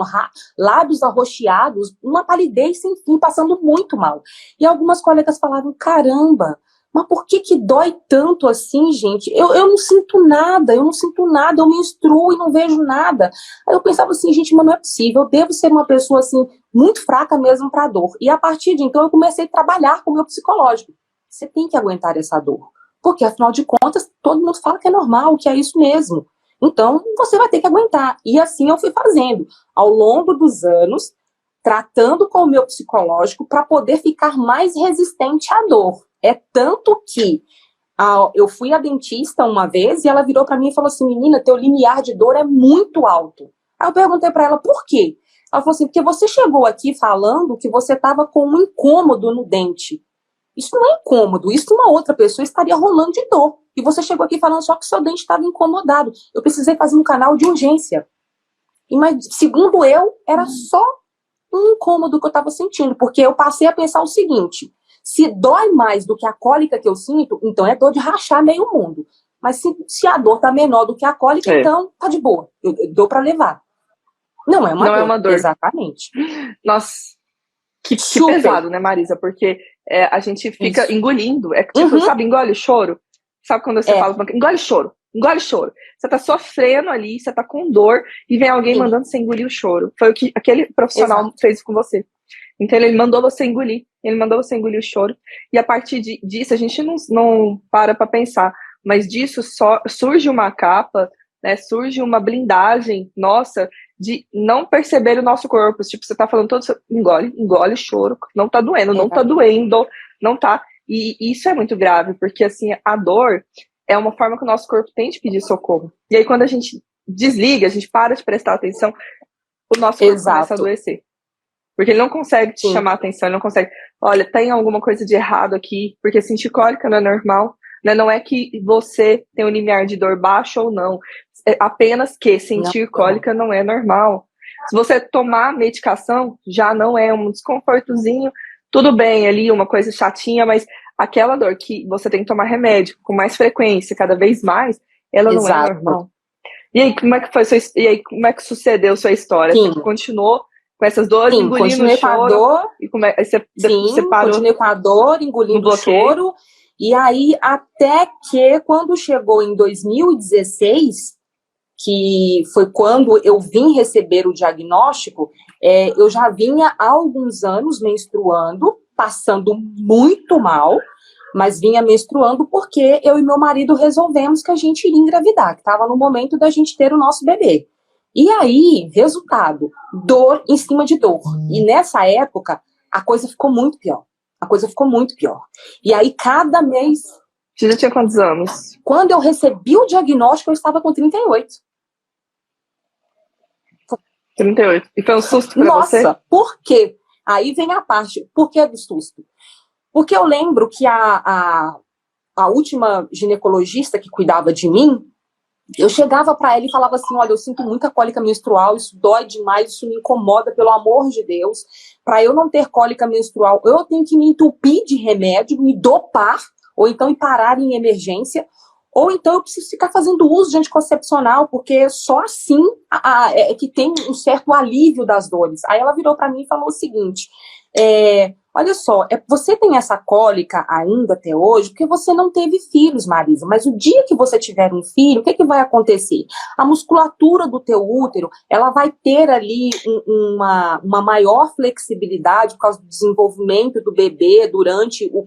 lábios arroxeados, uma palidez sem fim, passando muito mal. E algumas colegas falavam, caramba, mas por que dói tanto assim, gente? Eu não sinto nada, eu menstruo e não vejo nada. Aí eu pensava assim, gente, mas não é possível, eu devo ser uma pessoa assim, muito fraca mesmo para dor. E a partir de então eu comecei a trabalhar com o meu psicológico. Você tem que aguentar essa dor. Porque, afinal de contas, todo mundo fala que é normal, que é isso mesmo. Então, você vai ter que aguentar. E assim eu fui fazendo, ao longo dos anos, tratando com o meu psicológico para poder ficar mais resistente à dor. É tanto que eu fui à dentista uma vez e ela virou para mim e falou assim, menina, teu limiar de dor é muito alto. Aí eu perguntei para ela, por quê? Ela falou assim, porque você chegou aqui falando que você estava com um incômodo no dente. Isso não é incômodo, isso uma outra pessoa estaria rolando de dor. E você chegou aqui falando só que seu dente estava incomodado. Eu precisei fazer um canal de urgência. Mas, segundo eu, era só um incômodo que eu estava sentindo, porque eu passei a pensar o seguinte, se dói mais do que a cólica que eu sinto, então é dor de rachar meio mundo. Mas se a dor tá menor do que a cólica, então tá de boa, eu dou para levar. Não é uma Não dor. é uma dor. Exatamente. Nossa, que pesado, né, Marisa? Porque a gente fica engolindo. É tipo, sabe, engole o choro? Sabe quando você fala, engole choro, engole choro. Você tá sofrendo ali, você tá com dor, e vem alguém mandando você engolir o choro. Foi o que aquele profissional fez com você. Então ele mandou você engolir, o choro. E a partir disso, a gente não para pensar, mas disso só surge uma capa, né, surge uma blindagem nossa de não perceber o nosso corpo. Tipo, você tá falando todo, engole o choro, não tá doendo, não tá doendo, não tá. E isso é muito grave, porque assim, a dor é uma forma que o nosso corpo tem de pedir socorro. E aí quando a gente desliga, a gente para de prestar atenção, o nosso corpo começa a adoecer. Porque ele não consegue te chamar a atenção, ele não consegue, olha, tem alguma coisa de errado aqui, porque sentir cólica não é normal, né? Não é que você tem um limiar de dor baixo ou não, é apenas que sentir cólica não é normal. Se você tomar medicação, já não é um desconfortozinho, tudo bem ali, uma coisa chatinha, mas aquela dor que você tem que tomar remédio com mais frequência, cada vez mais, ela não é normal. E aí, como é que foi como é que sucedeu sua história? Você continuou com essas dores, engolindo o choro? E como é, você parou? Continuei com a dor, engolindo o choro. E aí, até que quando chegou em 2016, que foi quando eu vim receber o diagnóstico, eu já vinha há alguns anos menstruando, passando muito mal, mas vinha menstruando porque eu e meu marido resolvemos que a gente iria engravidar, que estava no momento da gente ter o nosso bebê. E aí, resultado, dor em cima de dor. E nessa época, a coisa ficou muito pior. E aí, cada mês... Você já tinha quantos anos? Quando eu recebi o diagnóstico, eu estava com 38. 38. E foi um susto pra você? Nossa, por quê? Aí vem a parte, por que do susto? Porque eu lembro que a última ginecologista que cuidava de mim, eu chegava para ela e falava assim, olha, eu sinto muita cólica menstrual, isso dói demais, isso me incomoda, pelo amor de Deus. Para eu não ter cólica menstrual, eu tenho que me entupir de remédio, me dopar, ou então ir parar em emergência, ou então eu preciso ficar fazendo uso de anticoncepcional, porque só assim é que tem um certo alívio das dores. Aí ela virou para mim e falou o seguinte, olha só, você tem essa cólica ainda até hoje porque você não teve filhos, Marisa, mas o dia que você tiver um filho, o que vai acontecer? A musculatura do teu útero, ela vai ter ali uma maior flexibilidade por causa do desenvolvimento do bebê durante o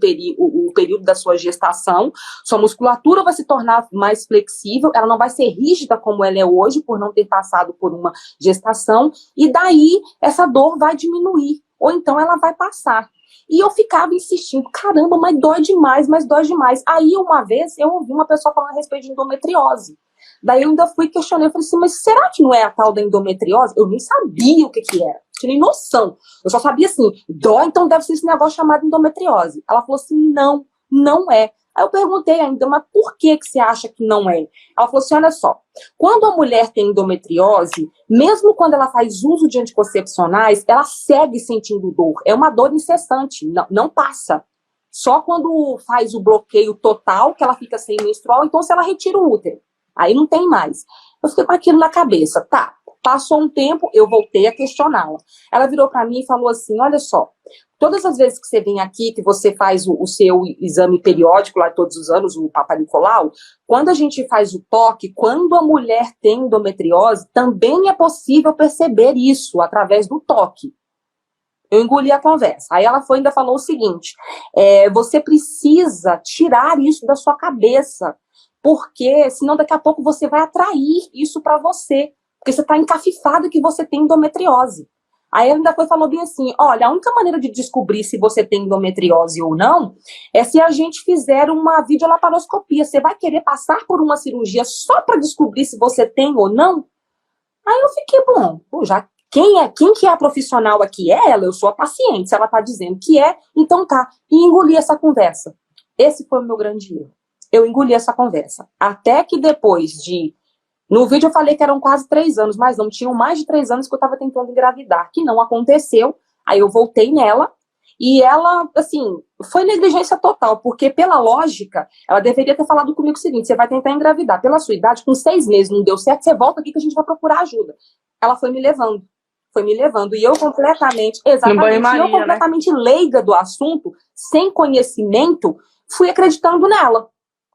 período da sua gestação. Sua musculatura vai se tornar mais flexível, ela não vai ser rígida como ela é hoje, por não ter passado por uma gestação, e daí essa dor vai diminuir, ou então ela vai passar. E eu ficava insistindo, caramba, mas dói demais. Aí uma vez eu ouvi uma pessoa falando a respeito de endometriose. Daí eu ainda fui questionar, eu falei assim, mas será que não é a tal da endometriose? Eu nem sabia o que era, não tinha nem noção. Eu só sabia assim, dói, então deve ser esse negócio chamado endometriose. Ela falou assim, não é. Aí eu perguntei ainda, mas por que você acha que não é? Ela falou assim, olha só, quando a mulher tem endometriose, mesmo quando ela faz uso de anticoncepcionais, ela segue sentindo dor. É uma dor incessante, não passa. Só quando faz o bloqueio total, que ela fica sem menstrual, então se ela retira o útero. Aí não tem mais. Eu fiquei com aquilo na cabeça. Tá, passou um tempo, eu voltei a questioná-la. Ela virou para mim e falou assim, olha só, todas as vezes que você vem aqui, que você faz o seu exame periódico, lá todos os anos, o Papa Nicolau, quando a gente faz o toque, quando a mulher tem endometriose, também é possível perceber isso através do toque. Eu engoli a conversa. Aí ela ainda falou o seguinte, você precisa tirar isso da sua cabeça, porque senão daqui a pouco você vai atrair isso para você, porque você está encafifada que você tem endometriose. Aí ela ainda falou bem assim, olha, a única maneira de descobrir se você tem endometriose ou não é se a gente fizer uma videolaparoscopia. Você vai querer passar por uma cirurgia só para descobrir se você tem ou não? Aí eu fiquei, bom, já quem que é a profissional aqui? É ela, eu sou a paciente. Se ela está dizendo que é, então tá. E engoli essa conversa. Esse foi o meu grande erro. Eu engoli essa conversa. Até que depois de... No vídeo eu falei que eram quase 3 anos, mas não, tinham mais de 3 anos que eu estava tentando engravidar, que não aconteceu. Aí eu voltei nela e ela, assim, foi negligência total, porque pela lógica, ela deveria ter falado comigo o seguinte, você vai tentar engravidar pela sua idade, com 6 meses não deu certo, você volta aqui que a gente vai procurar ajuda. Ela foi me levando, e eu completamente, exatamente, eu completamente leiga do assunto, sem conhecimento, fui acreditando nela.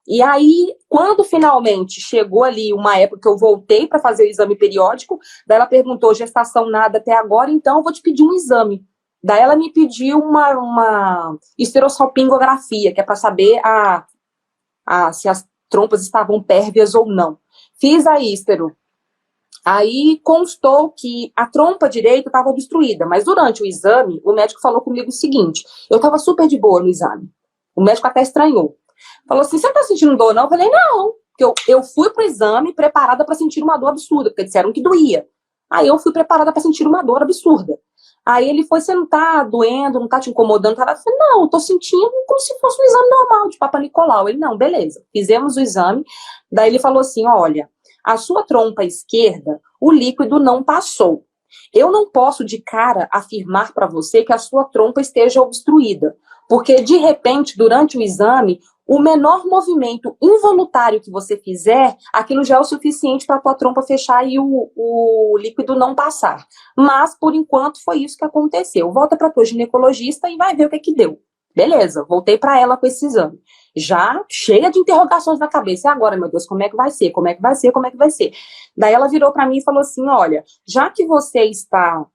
E aí, quando finalmente chegou ali uma época que eu voltei para fazer o exame periódico, daí ela perguntou, gestação nada até agora, então eu vou te pedir um exame. Daí ela me pediu uma esterossalpingografia, que é para saber se as trompas estavam pérvias ou não. Fiz a estero. Aí constou que a trompa direita estava obstruída, mas durante o exame, o médico falou comigo o seguinte, eu estava super de boa no exame. O médico até estranhou. Falou assim, você não tá sentindo dor, não? Eu falei, não. Eu fui pro exame preparada para sentir uma dor absurda, porque disseram que doía. Aí eu fui preparada para sentir uma dor absurda. Aí ele foi, você não tá doendo, não tá te incomodando? Eu falei, não, eu tô sentindo como se fosse um exame normal, de Papa Nicolau. Ele, não, beleza. Fizemos o exame. Daí ele falou assim, olha, a sua trompa esquerda, o líquido não passou. Eu não posso de cara afirmar para você que a sua trompa esteja obstruída, porque de repente, durante o exame, o menor movimento involuntário que você fizer, aquilo já é o suficiente para a tua trompa fechar e o líquido não passar. Mas, por enquanto, foi isso que aconteceu. Volta para a tua ginecologista e vai ver o que deu. Beleza, voltei para ela com esse exame. Já cheia de interrogações na cabeça. E agora, meu Deus, como é que vai ser? Como é que vai ser? Como é que vai ser? Daí ela virou para mim e falou assim, olha, já que você está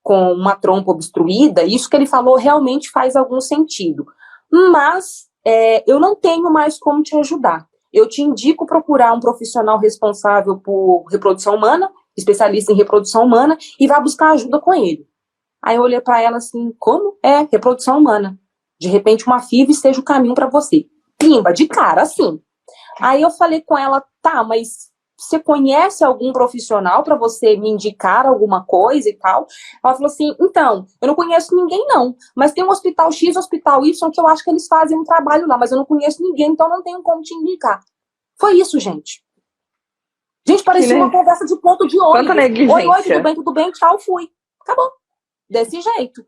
com uma trompa obstruída, isso que ele falou realmente faz algum sentido. Mas eu não tenho mais como te ajudar. Eu te indico procurar um profissional responsável por reprodução humana, especialista em reprodução humana, e vá buscar ajuda com ele. Aí eu olhei para ela assim, como? Reprodução humana. De repente uma FIV seja o caminho para você. Pimba, de cara, assim. Aí eu falei com ela, tá, mas você conhece algum profissional para você me indicar alguma coisa e tal? Ela falou assim, então, eu não conheço ninguém não, mas tem um hospital X, hospital Y, que eu acho que eles fazem um trabalho lá, mas eu não conheço ninguém, então não tenho como te indicar. Foi isso, gente. Gente, parecia uma conversa de ponto de ônibus. Quanta negligência. Oi, tudo bem, tchau, fui. Acabou. Desse jeito.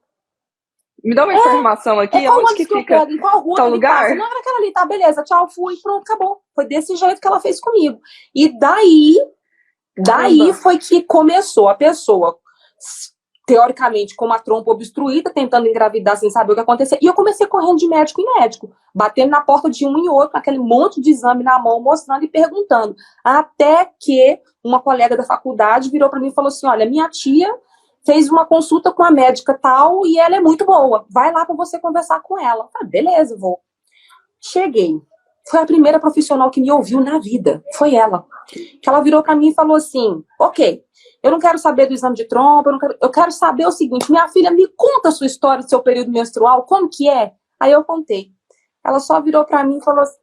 Me dá uma informação aqui, onde que fica em qual rua tal lugar? Passa? Não, era aquela ali, tá, beleza, tchau, fui, pronto, acabou. Foi desse jeito que ela fez comigo. E daí foi que começou a pessoa, teoricamente, com uma trompa obstruída, tentando engravidar sem saber o que acontecia. E eu comecei correndo de médico em médico, batendo na porta de um e outro, com aquele monte de exame na mão, mostrando e perguntando. Até que uma colega da faculdade virou para mim e falou assim, olha, minha tia fez uma consulta com a médica tal e ela é muito boa. Vai lá para você conversar com ela. Ah, beleza, vou. Cheguei. Foi a primeira profissional que me ouviu na vida. Foi ela. Que ela virou para mim e falou assim, ok, eu não quero saber do exame de trompa, eu quero saber o seguinte, minha filha, me conta a sua história do seu período menstrual, como que é? Aí eu contei. Ela só virou para mim e falou assim,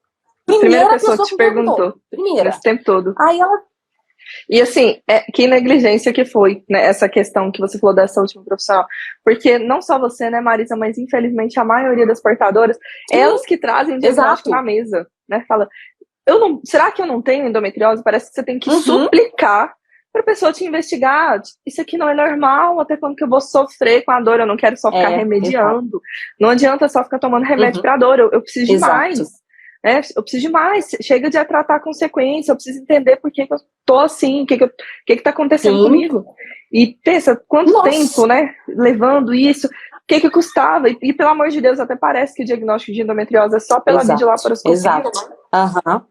primeira pessoa que te perguntou. Primeira. Esse tempo todo. Aí ela... E assim, que negligência que foi, né, essa questão que você falou dessa última profissional. Porque não só você, né, Marisa, mas infelizmente a maioria das portadoras, elas que trazem diagnóstico na mesa, né? Fala, será que eu não tenho endometriose? Parece que você tem que suplicar pra pessoa te investigar, isso aqui não é normal, até quando que eu vou sofrer com a dor, eu não quero só ficar remediando. Não adianta só ficar tomando remédio pra dor, eu preciso de mais. Eu preciso de mais, chega de tratar a consequência, eu preciso entender por que eu tô assim, o que tá acontecendo comigo. E pensa, quanto tempo, né, levando isso, o que custava, e pelo amor de Deus, até parece que o diagnóstico de endometriose é só pela videolaparoscopia.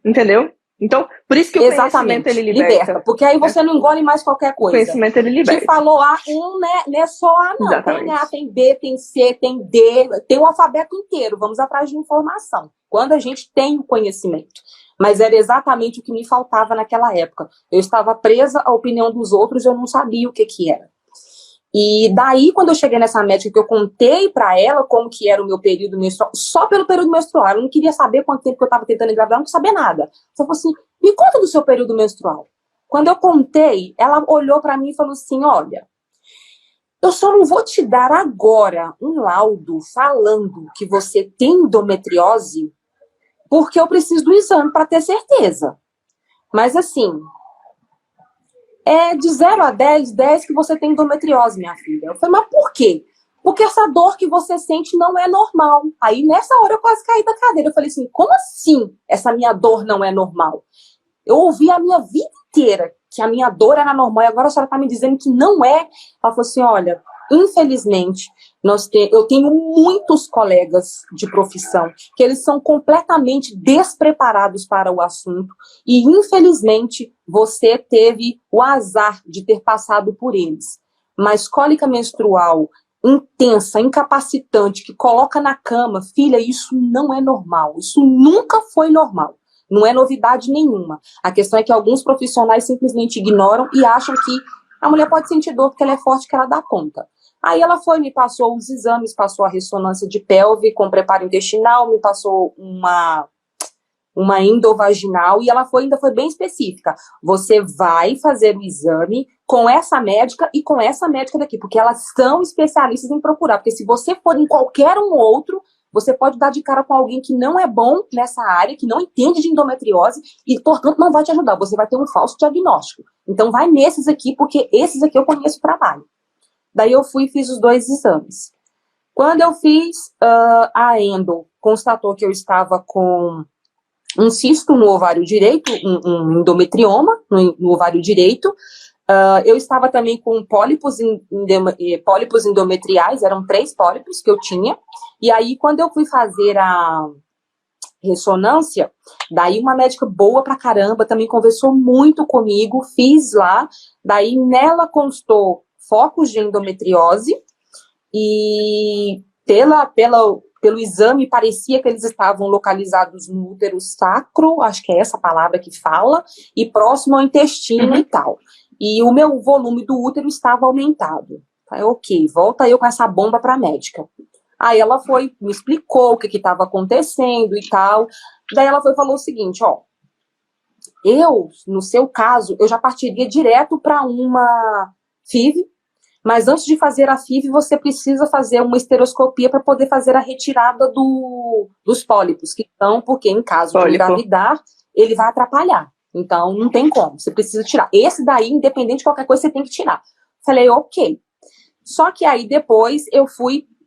Entendeu? Então, por isso que o conhecimento, ele liberta. Porque aí você não engole mais qualquer coisa. O conhecimento, ele liberta. Te falou A1, né? Não é só A, não. Exatamente. Tem A, tem B, tem C, tem D, tem o alfabeto inteiro. Vamos atrás de informação. Quando a gente tem o conhecimento. Mas era exatamente o que me faltava naquela época. Eu estava presa à opinião dos outros, eu não sabia o que era. E daí, quando eu cheguei nessa médica, que eu contei pra ela como que era o meu período menstrual, só pelo período menstrual, eu não queria saber quanto tempo que eu tava tentando engravidar, eu não sabia nada. Só falou assim, me conta do seu período menstrual. Quando eu contei, ela olhou pra mim e falou assim, olha, eu só não vou te dar agora um laudo falando que você tem endometriose, porque eu preciso do exame pra ter certeza. Mas assim, é de 0 a 10 que você tem endometriose, minha filha. Eu falei, mas por quê? Porque essa dor que você sente não é normal. Aí, nessa hora, eu quase caí da cadeira. Eu falei assim, como assim essa minha dor não é normal? Eu ouvi a minha vida inteira que a minha dor era normal e agora a senhora está me dizendo que não é. Ela falou assim, olha, infelizmente, eu tenho muitos colegas de profissão que eles são completamente despreparados para o assunto e, infelizmente, você teve o azar de ter passado por eles. Mas cólica menstrual intensa, incapacitante, que coloca na cama, filha, isso não é normal. Isso nunca foi normal. Não é novidade nenhuma. A questão é que alguns profissionais simplesmente ignoram e acham que a mulher pode sentir dor porque ela é forte, que ela dá conta. Aí ela foi, me passou os exames, passou a ressonância de pelve com preparo intestinal, me passou uma endovaginal e ela ainda foi bem específica. Você vai fazer o exame com essa médica e com essa médica daqui, porque elas são especialistas em procurar. Porque se você for em qualquer um outro, você pode dar de cara com alguém que não é bom nessa área, que não entende de endometriose e, portanto, não vai te ajudar. Você vai ter um falso diagnóstico. Então, vai nesses aqui, porque esses aqui eu conheço o trabalho. Daí eu fui e fiz os 2 exames. Quando eu fiz a endo, constatou que eu estava com um cisto no ovário direito, um endometrioma no ovário direito. Eu estava também com pólipos endometriais, eram 3 pólipos que eu tinha. E aí, quando eu fui fazer a ressonância, daí uma médica boa pra caramba, também conversou muito comigo, fiz lá, daí nela constou focos de endometriose e pelo exame parecia que eles estavam localizados no útero sacro, acho que é essa palavra que fala, e próximo ao intestino e tal. E o meu volume do útero estava aumentado. Aí, ok, volta eu com essa bomba pra médica. Aí ela foi, me explicou o que estava acontecendo e tal. Daí ela foi e falou o seguinte, ó, no seu caso, eu já partiria direto para uma FIV, mas antes de fazer a FIV, você precisa fazer uma esteroscopia para poder fazer a retirada dos pólipos, que estão, porque em caso de engravidar, ele vai atrapalhar. Então, não tem como, você precisa tirar. Esse daí, independente de qualquer coisa, você tem que tirar. Falei, ok. Só que aí depois eu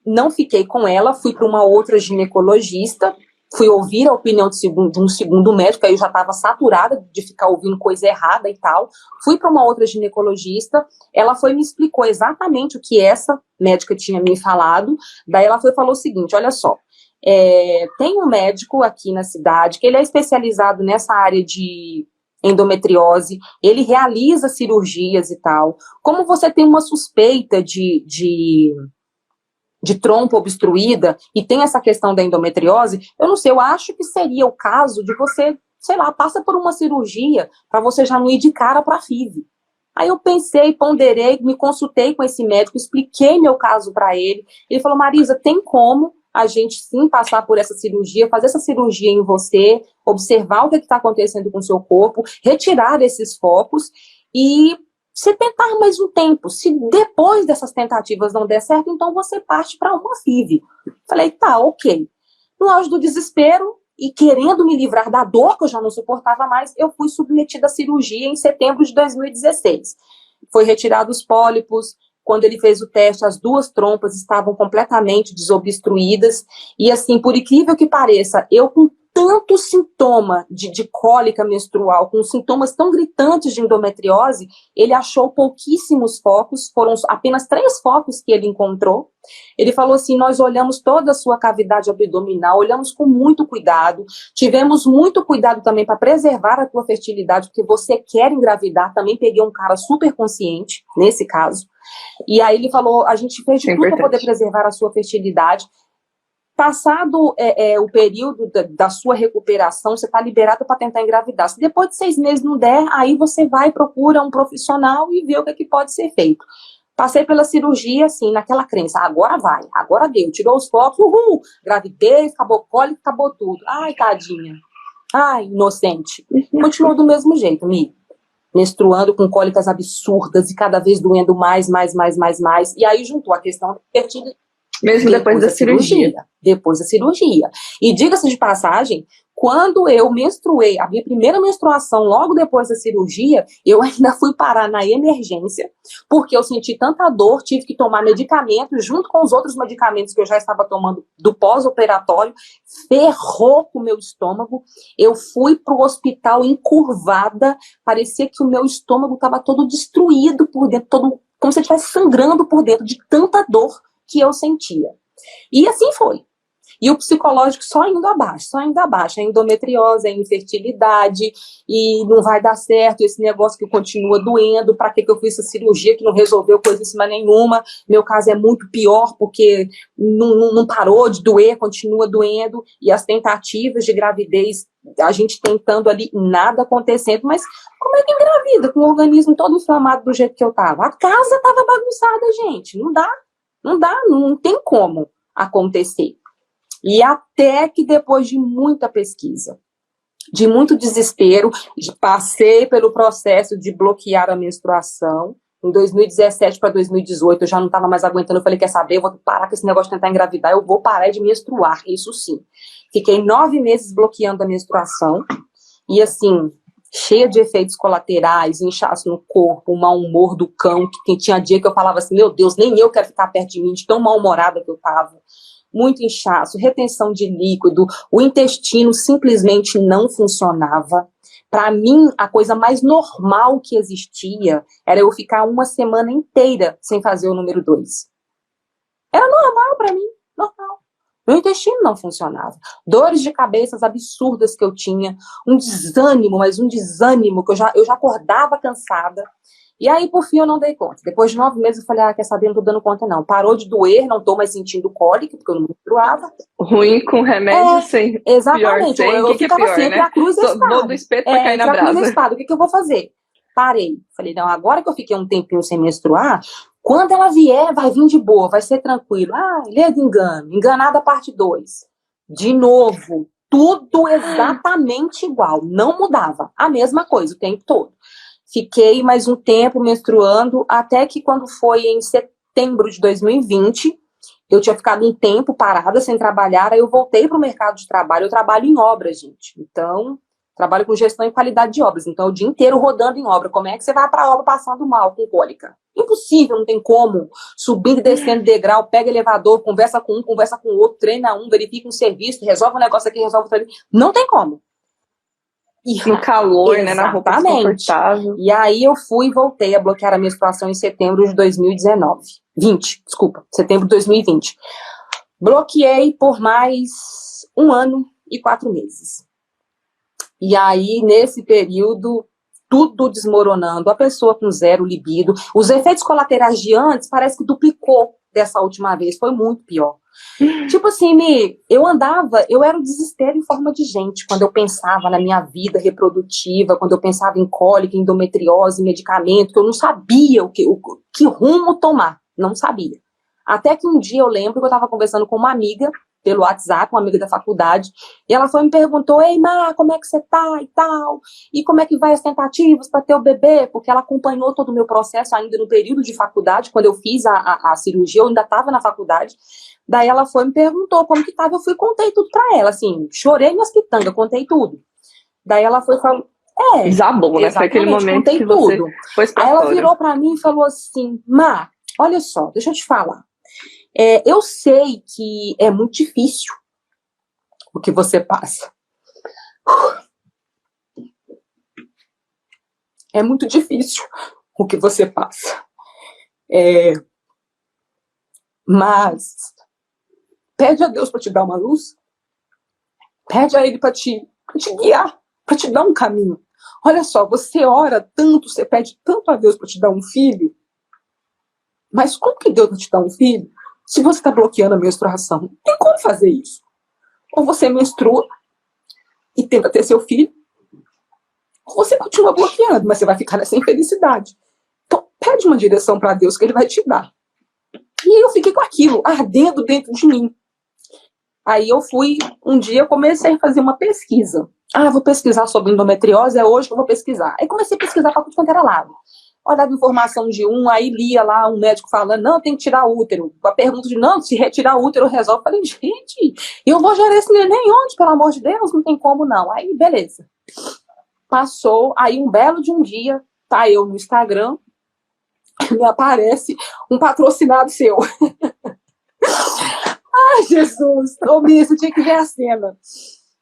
não fiquei com ela, fui para uma outra ginecologista, fui ouvir a opinião de um segundo médico, aí eu já estava saturada de ficar ouvindo coisa errada e tal. Fui para uma outra ginecologista, ela me explicou exatamente o que essa médica tinha me falado. Daí ela falou o seguinte, olha só, tem um médico aqui na cidade que ele é especializado nessa área de endometriose, ele realiza cirurgias e tal. Como você tem uma suspeita de trompa obstruída e tem essa questão da endometriose, eu não sei, eu acho que seria o caso de você, sei lá, passa por uma cirurgia para você já não ir de cara para a FIV. Aí eu pensei, ponderei, me consultei com esse médico, expliquei meu caso para ele. Ele falou, Marisa, tem como a gente sim passar por essa cirurgia, fazer essa cirurgia em você, observar o que está acontecendo com o seu corpo, retirar esses focos e você tentar mais um tempo. Se depois dessas tentativas não der certo, então você parte para uma FIV. Falei, tá, ok. No auge do desespero, e querendo me livrar da dor, que eu já não suportava mais, eu fui submetida à cirurgia em setembro de 2016. Foi retirado os pólipos. Quando ele fez o teste, as 2 trompas estavam completamente desobstruídas. E assim, por incrível que pareça, eu com tanto sintoma de cólica menstrual, com sintomas tão gritantes de endometriose, ele achou pouquíssimos focos, foram apenas 3 focos que ele encontrou. Ele falou assim, nós olhamos toda a sua cavidade abdominal, olhamos com muito cuidado, tivemos muito cuidado também para preservar a tua fertilidade, porque você quer engravidar, também peguei um cara super consciente, nesse caso. E aí ele falou, a gente fez de tudo para poder preservar a sua fertilidade. Passado o período da sua recuperação, você está liberada para tentar engravidar. Se depois de 6 meses não der, aí você vai, procura um profissional e vê o que pode ser feito. Passei pela cirurgia, assim, naquela crença, agora vai, agora deu. Tirou os focos, uhul, gravidez, acabou cólica, acabou tudo. Ai, tadinha. Ai, inocente. Continuou do mesmo jeito, menstruando com cólicas absurdas e cada vez doendo mais. E aí juntou a questão da fertilidade. Mesmo depois da cirurgia. Depois da cirurgia. E diga-se de passagem, quando eu menstruei, a minha primeira menstruação, logo depois da cirurgia, eu ainda fui parar na emergência, porque eu senti tanta dor, tive que tomar medicamentos, junto com os outros medicamentos que eu já estava tomando do pós-operatório, ferrou com o meu estômago. Eu fui para o hospital encurvada, parecia que o meu estômago estava todo destruído por dentro, todo, como se estivesse sangrando por dentro, de tanta dor que eu sentia. E assim foi. E o psicológico só indo abaixo. A endometriose, a infertilidade, e não vai dar certo, esse negócio que continua doendo, para que eu fiz essa cirurgia que não resolveu coisíssima nenhuma, meu caso é muito pior, porque não parou de doer, continua doendo, e as tentativas de gravidez, a gente tentando ali, nada acontecendo, mas como é que engravida com o organismo todo inflamado do jeito que eu tava? A casa tava bagunçada, gente, não tem como acontecer. E até que depois de muita pesquisa, de muito desespero, passei pelo processo de bloquear a menstruação. Em 2017 para 2018, eu já não estava mais aguentando. Eu falei, quer saber, eu vou parar com esse negócio de tentar engravidar, eu vou parar de menstruar, isso sim. Fiquei 9 meses bloqueando a menstruação. E assim, cheia de efeitos colaterais, inchaço no corpo, o mau humor do cão, que tinha dia que eu falava assim, meu Deus, nem eu quero ficar perto de mim, de tão mal-humorada que eu estava. Muito inchaço, retenção de líquido, o intestino simplesmente não funcionava. Para mim, a coisa mais normal que existia era eu ficar 1 semana inteira sem fazer o número 2. Era normal para mim, normal. Meu intestino não funcionava. Dores de cabeças absurdas que eu tinha, um desânimo, mas um desânimo que eu já acordava cansada. E aí, por fim, eu não dei conta. Depois de 9 meses, eu falei, quer saber, não tô dando conta, não. Parou de doer, não tô mais sentindo cólica, porque eu não menstruava. Ruim com remédio, sem. Exatamente. Pior sem. Eu ficava é pior, sempre né? a cruz da espada. Vou do espeto pra cair na brasa. Cruz da espada. O que eu vou fazer? Parei. Falei, não, agora que eu fiquei um tempinho sem menstruar, quando ela vier, vai vir de boa, vai ser tranquilo. Lê de engano. Enganada parte 2. De novo. Tudo exatamente igual. Não mudava. A mesma coisa o tempo todo. Fiquei mais um tempo menstruando, até que quando foi em setembro de 2020, eu tinha ficado um tempo parada, sem trabalhar, aí eu voltei para o mercado de trabalho. Eu trabalho em obras, gente. Então, trabalho com gestão e qualidade de obras. Então, o dia inteiro rodando em obra. Como é que você vai para a obra passando mal, com cólica? Impossível, não tem como. Subindo e descendo degrau, pega elevador, conversa com um, conversa com o outro, treina um, verifica um serviço, resolve um negócio aqui, resolve outro ali. Não tem como. No calor, né, na roupa desconfortável. E aí eu fui e voltei a bloquear a menstruação em setembro de 2019. Setembro de 2020. Bloqueei por mais 1 ano e 4 meses. E aí, nesse período, tudo desmoronando, a pessoa com 0 libido. Os efeitos colaterais de antes parece que duplicou dessa última vez, foi muito pior. Tipo assim, eu era o desespero em forma de gente, quando eu pensava na minha vida reprodutiva, quando eu pensava em cólica, endometriose, medicamento, que eu não sabia que rumo tomar, não sabia. Até que um dia eu lembro que eu estava conversando com uma amiga, pelo WhatsApp, uma amiga da faculdade, e ela foi e me perguntou, ei, Má, como é que você tá e tal, e como é que vai as tentativas para ter o bebê, porque ela acompanhou todo o meu processo ainda no período de faculdade, quando eu fiz a cirurgia, eu ainda estava na faculdade, daí ela foi e me perguntou como que tava, eu fui e contei tudo para ela, assim, chorei minhas pitangas, contei tudo. Daí ela foi e falou, Desabou, né? Foi aquele momento contei que tudo. você pôs pra Aí ela fora. virou para mim e falou assim, Má, olha só, deixa eu te falar, eu sei que é muito difícil o que você passa. É muito difícil o que você passa. Mas pede a Deus para te dar uma luz. Pede a Ele para te guiar, para te dar um caminho. Olha só, você ora tanto, você pede tanto a Deus para te dar um filho, mas como que Deus vai te dar um filho se você está bloqueando a menstruação? Não tem como fazer isso. Ou você menstrua e tenta ter seu filho, ou você continua bloqueando, mas você vai ficar nessa infelicidade. Então, pede uma direção para Deus que Ele vai te dar. E eu fiquei com aquilo ardendo dentro de mim. Aí eu fui, um dia eu comecei a fazer uma pesquisa. Vou pesquisar sobre endometriose, é hoje que eu vou pesquisar. Aí comecei a pesquisar para tudo quanto era lado. Olhava informação de um, aí lia lá um médico falando, não, tem que tirar o útero. A pergunta de, não, se retirar o útero resolve. Eu falei, gente, eu vou gerar esse neném onde, pelo amor de Deus? Não tem como não. Aí, beleza. Passou, aí um belo de um dia, tá eu no Instagram, me aparece um patrocinado seu. Ai, Jesus, ô Miss, eu tinha que ver a cena.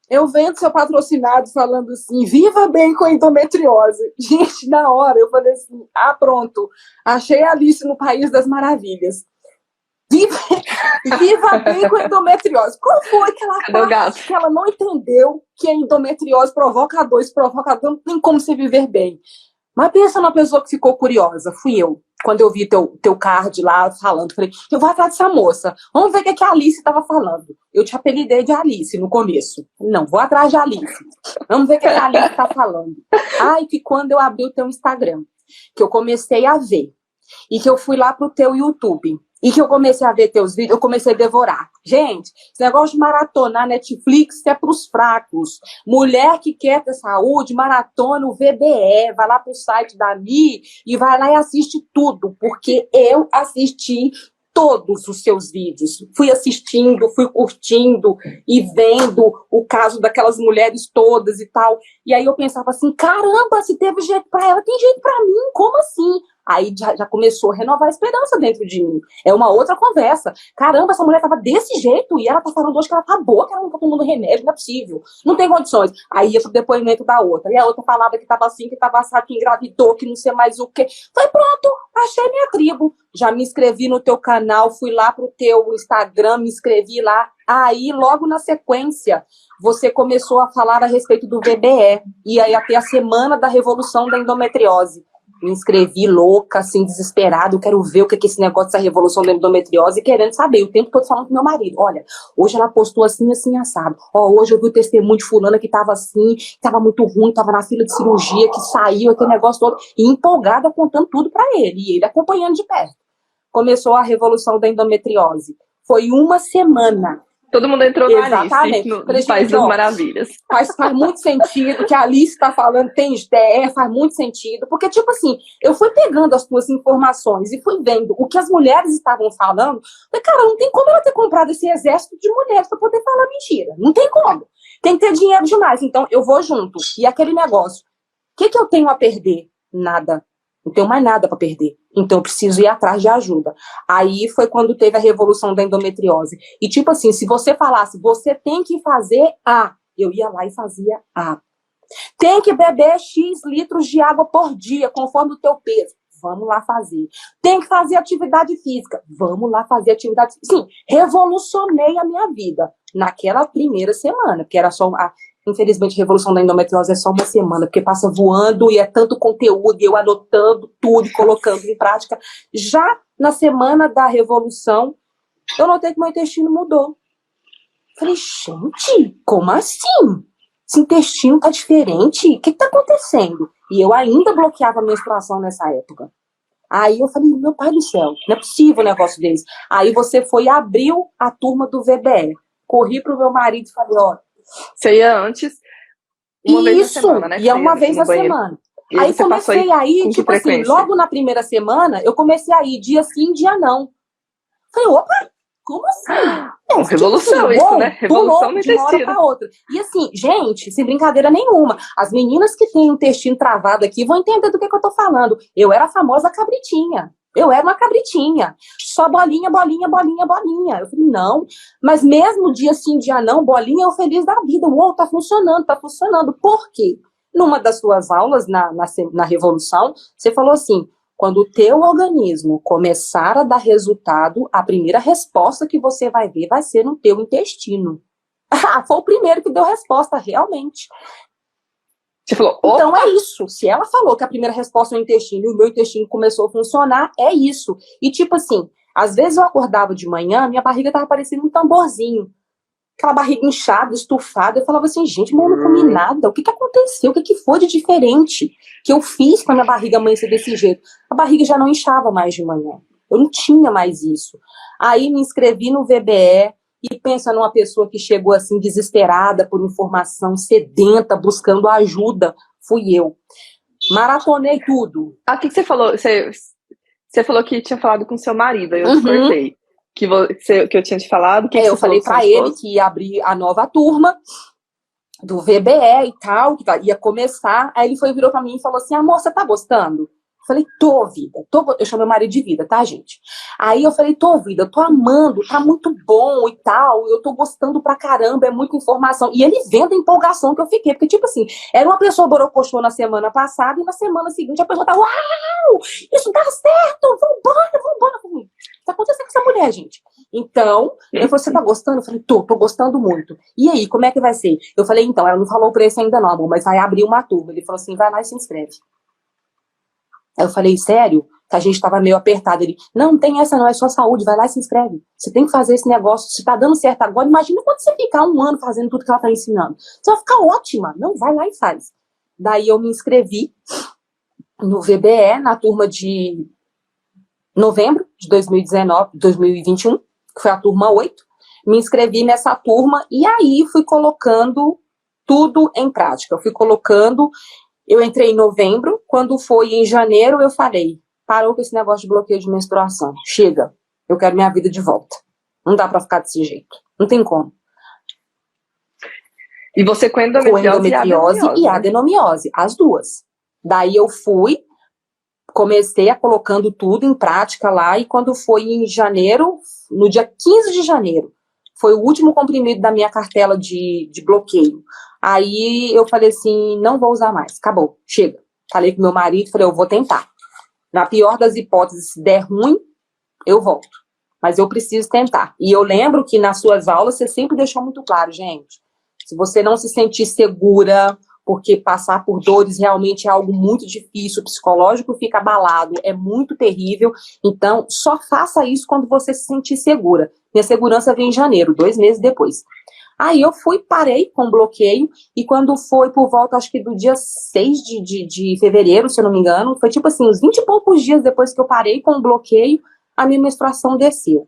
Eu vendo seu patrocinado falando assim, viva bem com a endometriose. Gente, na hora eu falei assim, pronto, achei a Alice no País das Maravilhas. Viva bem com a endometriose. Qual foi aquela parte que ela não entendeu que a endometriose provoca dor, não tem como você viver bem? Mas pensa numa pessoa que ficou curiosa, fui eu. Quando eu vi teu card lá falando, falei, eu vou atrás dessa moça, vamos ver o que a Alice estava falando. Eu te apelidei de Alice no começo. Não, vou atrás de Alice. Vamos ver o que a Alice está falando. Que quando eu abri o teu Instagram, que eu comecei a ver, e que eu fui lá pro teu YouTube, e que eu comecei a ver teus vídeos, eu comecei a devorar. Gente, esse negócio de maratonar Netflix é pros fracos. Mulher que quer ter saúde, maratona o VBE, vai lá pro site da Mi e vai lá e assiste tudo, porque eu assisti todos os seus vídeos. Fui assistindo, fui curtindo e vendo o caso daquelas mulheres todas e tal. E aí eu pensava assim, caramba, se teve jeito pra ela, tem jeito pra mim, como assim? Aí já começou a renovar a esperança dentro de mim. É uma outra conversa. Caramba, essa mulher tava desse jeito e ela tá falando hoje que ela tá boa, que ela não tá tomando remédio, não é possível. Não tem condições. Aí ia pro depoimento da outra. E a outra falava que tava assim, que tava assado, que engravidou, que não sei mais o quê. Falei, pronto, achei minha tribo. Já me inscrevi no teu canal, fui lá pro teu Instagram, me inscrevi lá. Aí, logo na sequência, você começou a falar a respeito do VBE. E aí até a semana da revolução da endometriose. Me inscrevi louca, assim, desesperada, eu quero ver o que é esse negócio dessa revolução da endometriose, querendo saber, o tempo todo falando com meu marido, olha, hoje ela postou assim, assim, assado, hoje eu vi o testemunho de fulana que tava assim, que tava muito ruim, tava na fila de cirurgia, que saiu, aquele negócio todo, e empolgada contando tudo pra ele, e ele acompanhando de perto. Começou a revolução da endometriose, foi uma semana. Todo mundo entrou na Alice, no País das Maravilhas. Faz muito sentido, que a Alice está falando, tem ideia, faz muito sentido, porque, tipo assim, eu fui pegando as tuas informações e fui vendo o que as mulheres estavam falando, falei, cara, não tem como ela ter comprado esse exército de mulheres para poder falar mentira, não tem como, tem que ter dinheiro demais, então eu vou junto, e aquele negócio, o que eu tenho a perder? Nada. Não tenho mais nada para perder. Então, eu preciso ir atrás de ajuda. Aí foi quando teve a revolução da endometriose. E, tipo assim, se você falasse, você tem que fazer A, eu ia lá e fazia A. Tem que beber X litros de água por dia, conforme o teu peso. Vamos lá fazer. Tem que fazer atividade física. Vamos lá fazer atividade física. Sim, revolucionei a minha vida naquela primeira semana, porque era só... Infelizmente, a revolução da endometriose é só uma semana, porque passa voando e é tanto conteúdo, e eu anotando tudo e colocando em prática. Já na semana da revolução, eu notei que meu intestino mudou. Falei, gente, como assim? Esse intestino tá diferente? O que tá acontecendo? E eu ainda bloqueava a menstruação nessa época. Aí eu falei, meu pai do céu, não é possível um negócio desse. Aí você foi e abriu a turma do VBE. corri pro meu marido e falei, ó... Você ia antes, uma vez na semana, né? Ia uma vez na semana. E aí comecei a ir, com que tipo assim, frequência? logo na primeira semana, eu comecei a ir dia sim, dia não. Falei, opa, como assim? Revolução, tipo assim, isso, né? Revolução no de uma hora intestino. pra outra. E assim, gente, sem brincadeira nenhuma, as meninas que têm o intestino travado aqui vão entender do que eu tô falando. Eu era a famosa cabritinha. Eu era uma cabritinha. Só bolinha, bolinha, bolinha, bolinha. Eu falei, não. Mas mesmo dia sim, dia não, bolinha, eu feliz da vida. Uou, tá funcionando, tá funcionando. Por quê? Numa das suas aulas na Revolução, você falou assim, quando o teu organismo começar a dar resultado, a primeira resposta que você vai ver vai ser no teu intestino. Foi o primeiro que deu resposta, realmente. Você falou, opa. Então é isso. Se ela falou que a primeira resposta é o intestino e o meu intestino começou a funcionar, é isso. E tipo assim, às vezes eu acordava de manhã, minha barriga tava parecendo um tamborzinho. Aquela barriga inchada, estufada. Eu falava assim, gente, mas eu não comi nada. O que aconteceu? O que foi de diferente que eu fiz pra minha barriga amanhecer desse jeito? A barriga já não inchava mais de manhã. Eu não tinha mais isso. Aí me inscrevi no VBE e pensa numa pessoa que chegou assim desesperada por informação, sedenta, buscando ajuda. Fui eu. Maratonei tudo. Ah, o que você falou? Você falou que tinha falado com seu marido, aí eu cortei. Que eu tinha te falado. Eu falei pra ele que ia abrir a nova turma do VBE e tal, que ia começar. Aí ele virou pra mim e falou assim, amor, você tá gostando? Eu falei, tô, vida. Eu chamo meu marido de vida, tá, gente? Aí eu falei, tô, vida, eu tô amando, tá muito bom e tal, eu tô gostando pra caramba, é muita informação. E ele vendo a empolgação que eu fiquei, porque, tipo assim, era uma pessoa borocochô na semana passada e na semana seguinte a pessoa tá, uau, isso dá certo, vambora. O que tá acontecendo com essa mulher, gente? Então, ele falou, você tá gostando? Eu falei, tô gostando muito. E aí, como é que vai ser? Eu falei, então, ela não falou o preço ainda não, amor, mas vai abrir uma turma. Ele falou assim, vai lá e se inscreve. Aí eu falei, sério? Que a gente tava meio apertado. Ele, não tem essa não, é só saúde, vai lá e se inscreve. Você tem que fazer esse negócio, se tá dando certo agora, imagina quando você ficar 1 ano fazendo tudo que ela tá ensinando. Você vai ficar ótima. Não, vai lá e faz. Daí eu me inscrevi no VBE, na turma de novembro de 2021, que foi a turma 8. Me inscrevi nessa turma e aí fui colocando tudo em prática. Eu entrei em novembro, quando foi em janeiro eu falei, parou com esse negócio de bloqueio de menstruação, chega, eu quero minha vida de volta, não dá pra ficar desse jeito, não tem como. E você com endometriose e adenomiose, as duas. Daí eu comecei a colocando tudo em prática lá, e quando foi em janeiro, no dia 15 de janeiro, foi o último comprimido da minha cartela de bloqueio. Aí eu falei assim, não vou usar mais, acabou, chega. Falei com meu marido, falei, eu vou tentar. Na pior das hipóteses, se der ruim, eu volto. Mas eu preciso tentar. E eu lembro que nas suas aulas você sempre deixou muito claro, gente, se você não se sentir segura, porque passar por dores realmente é algo muito difícil, o psicológico fica abalado, é muito terrível, então só faça isso quando você se sentir segura. Minha segurança veio em janeiro, 2 meses depois. Aí eu parei com bloqueio, e quando foi por volta, acho que do dia 6 de fevereiro, se eu não me engano, foi tipo assim, uns 20 e poucos dias depois que eu parei com o bloqueio, a minha menstruação desceu.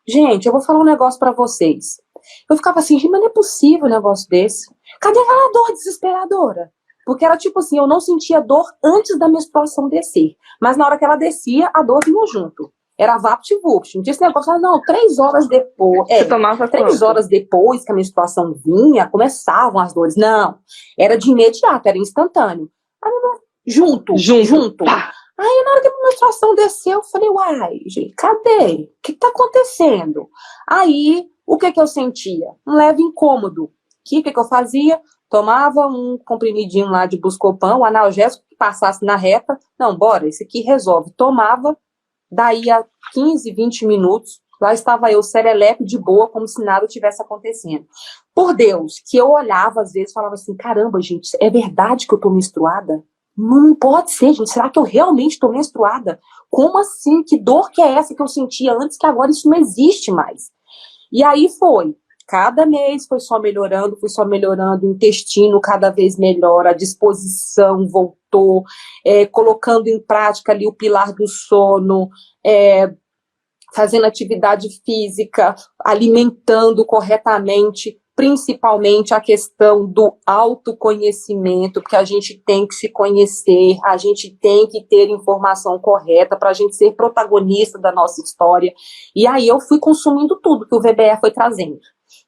Gente, eu vou falar um negócio pra vocês. Eu ficava assim, mas não é possível um negócio desse. Cadê aquela dor desesperadora? Porque era tipo assim, eu não sentia dor antes da menstruação descer. Mas na hora que ela descia, a dor vinha junto. Era vapt-vupt. Não tinha esse negócio, não, 3 horas depois. Você tomava 3 horas depois que a menstruação vinha, começavam as dores. Não, era de imediato, era instantâneo. Junto. Pá. Aí na hora que a menstruação desceu, eu falei, uai, gente, cadê? O que tá acontecendo? Aí, o que eu sentia? Um leve incômodo. O que eu fazia? Tomava um comprimidinho lá de Buscopan, um analgésico que passasse na reta. Não, bora, esse aqui resolve. Tomava, daí a 15, 20 minutos, lá estava eu, serelepe, de boa, como se nada tivesse acontecendo. Por Deus, que eu olhava às vezes e falava assim, caramba, gente, é verdade que eu tô menstruada? Não pode ser, gente, será que eu realmente tô menstruada? Como assim? Que dor que é essa que eu sentia antes, que agora isso não existe mais? E aí cada mês fui só melhorando, o intestino cada vez melhor, a disposição voltou, colocando em prática ali o pilar do sono, fazendo atividade física, alimentando corretamente, principalmente a questão do autoconhecimento, porque a gente tem que se conhecer, a gente tem que ter informação correta para a gente ser protagonista da nossa história. E aí eu fui consumindo tudo que o VBE foi trazendo.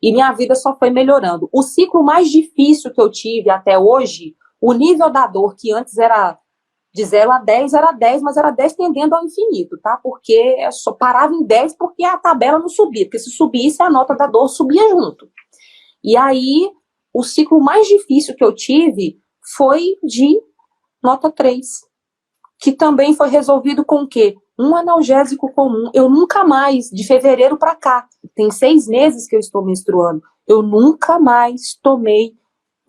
E minha vida só foi melhorando. O ciclo mais difícil que eu tive até hoje, o nível da dor, que antes era de 0 a 10, era 10, mas era 10 tendendo ao infinito, tá? Porque eu só parava em 10 porque a tabela não subia, porque se subisse, a nota da dor subia junto. E aí, o ciclo mais difícil que eu tive foi de nota 3, que também foi resolvido com o quê? Um analgésico comum. Eu nunca mais, de fevereiro para cá, tem 6 meses que eu estou menstruando, eu nunca mais tomei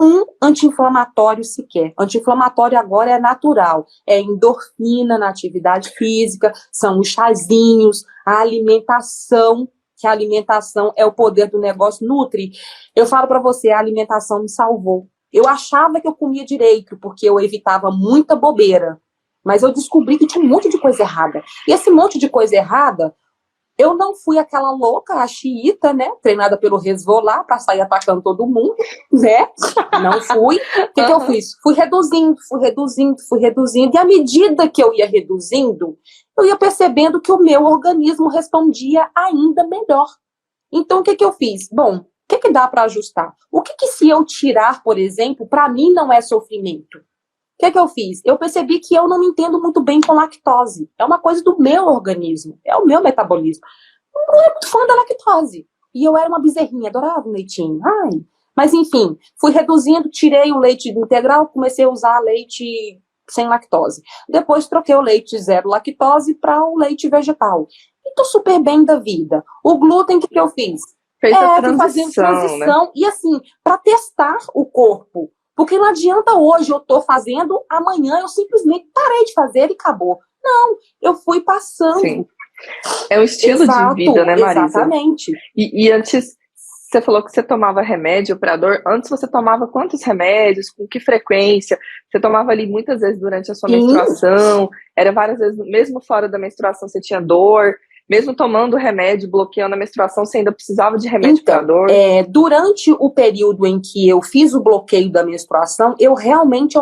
um anti-inflamatório sequer. Anti-inflamatório agora é natural, é endorfina na atividade física, são os chazinhos, a alimentação, que a alimentação é o poder do negócio. Nutri, eu falo para você, a alimentação me salvou. Eu achava que eu comia direito, porque eu evitava muita bobeira, mas eu descobri que tinha um monte de coisa errada. E esse monte de coisa errada, eu não fui aquela louca, a xiita, né, treinada pelo Hezbollah para sair atacando todo mundo, né, não fui. O que eu fiz? Fui reduzindo, e à medida que eu ia reduzindo, eu ia percebendo que o meu organismo respondia ainda melhor. Então, o que eu fiz? Bom, o que dá para ajustar? O que se eu tirar, por exemplo, para mim não é sofrimento? O que eu fiz? Eu percebi que eu não me entendo muito bem com lactose. É uma coisa do meu organismo, é o meu metabolismo. Eu não é muito fã da lactose. E eu era uma bezerrinha, adorava um leitinho. Ai. Mas, enfim, fui reduzindo, tirei o leite integral, comecei a usar leite sem lactose. Depois troquei o leite zero lactose para o leite vegetal. E tô super bem da vida. O glúten, o que eu fiz? Fez a fui fazendo transição. Né? E assim, para testar o corpo. Porque não adianta hoje eu tô fazendo, amanhã eu simplesmente parei de fazer e acabou. Não, eu fui passando. Sim. É um estilo de vida, né, Marisa? Exatamente. E antes, você falou que você tomava remédio para dor. Antes você tomava quantos remédios? Com que frequência? Você tomava ali muitas vezes durante a sua menstruação? Era várias vezes, mesmo fora da menstruação você tinha dor? Mesmo tomando remédio, bloqueando a menstruação, você ainda precisava de remédio para dor? Durante o período em que eu fiz o bloqueio da menstruação, eu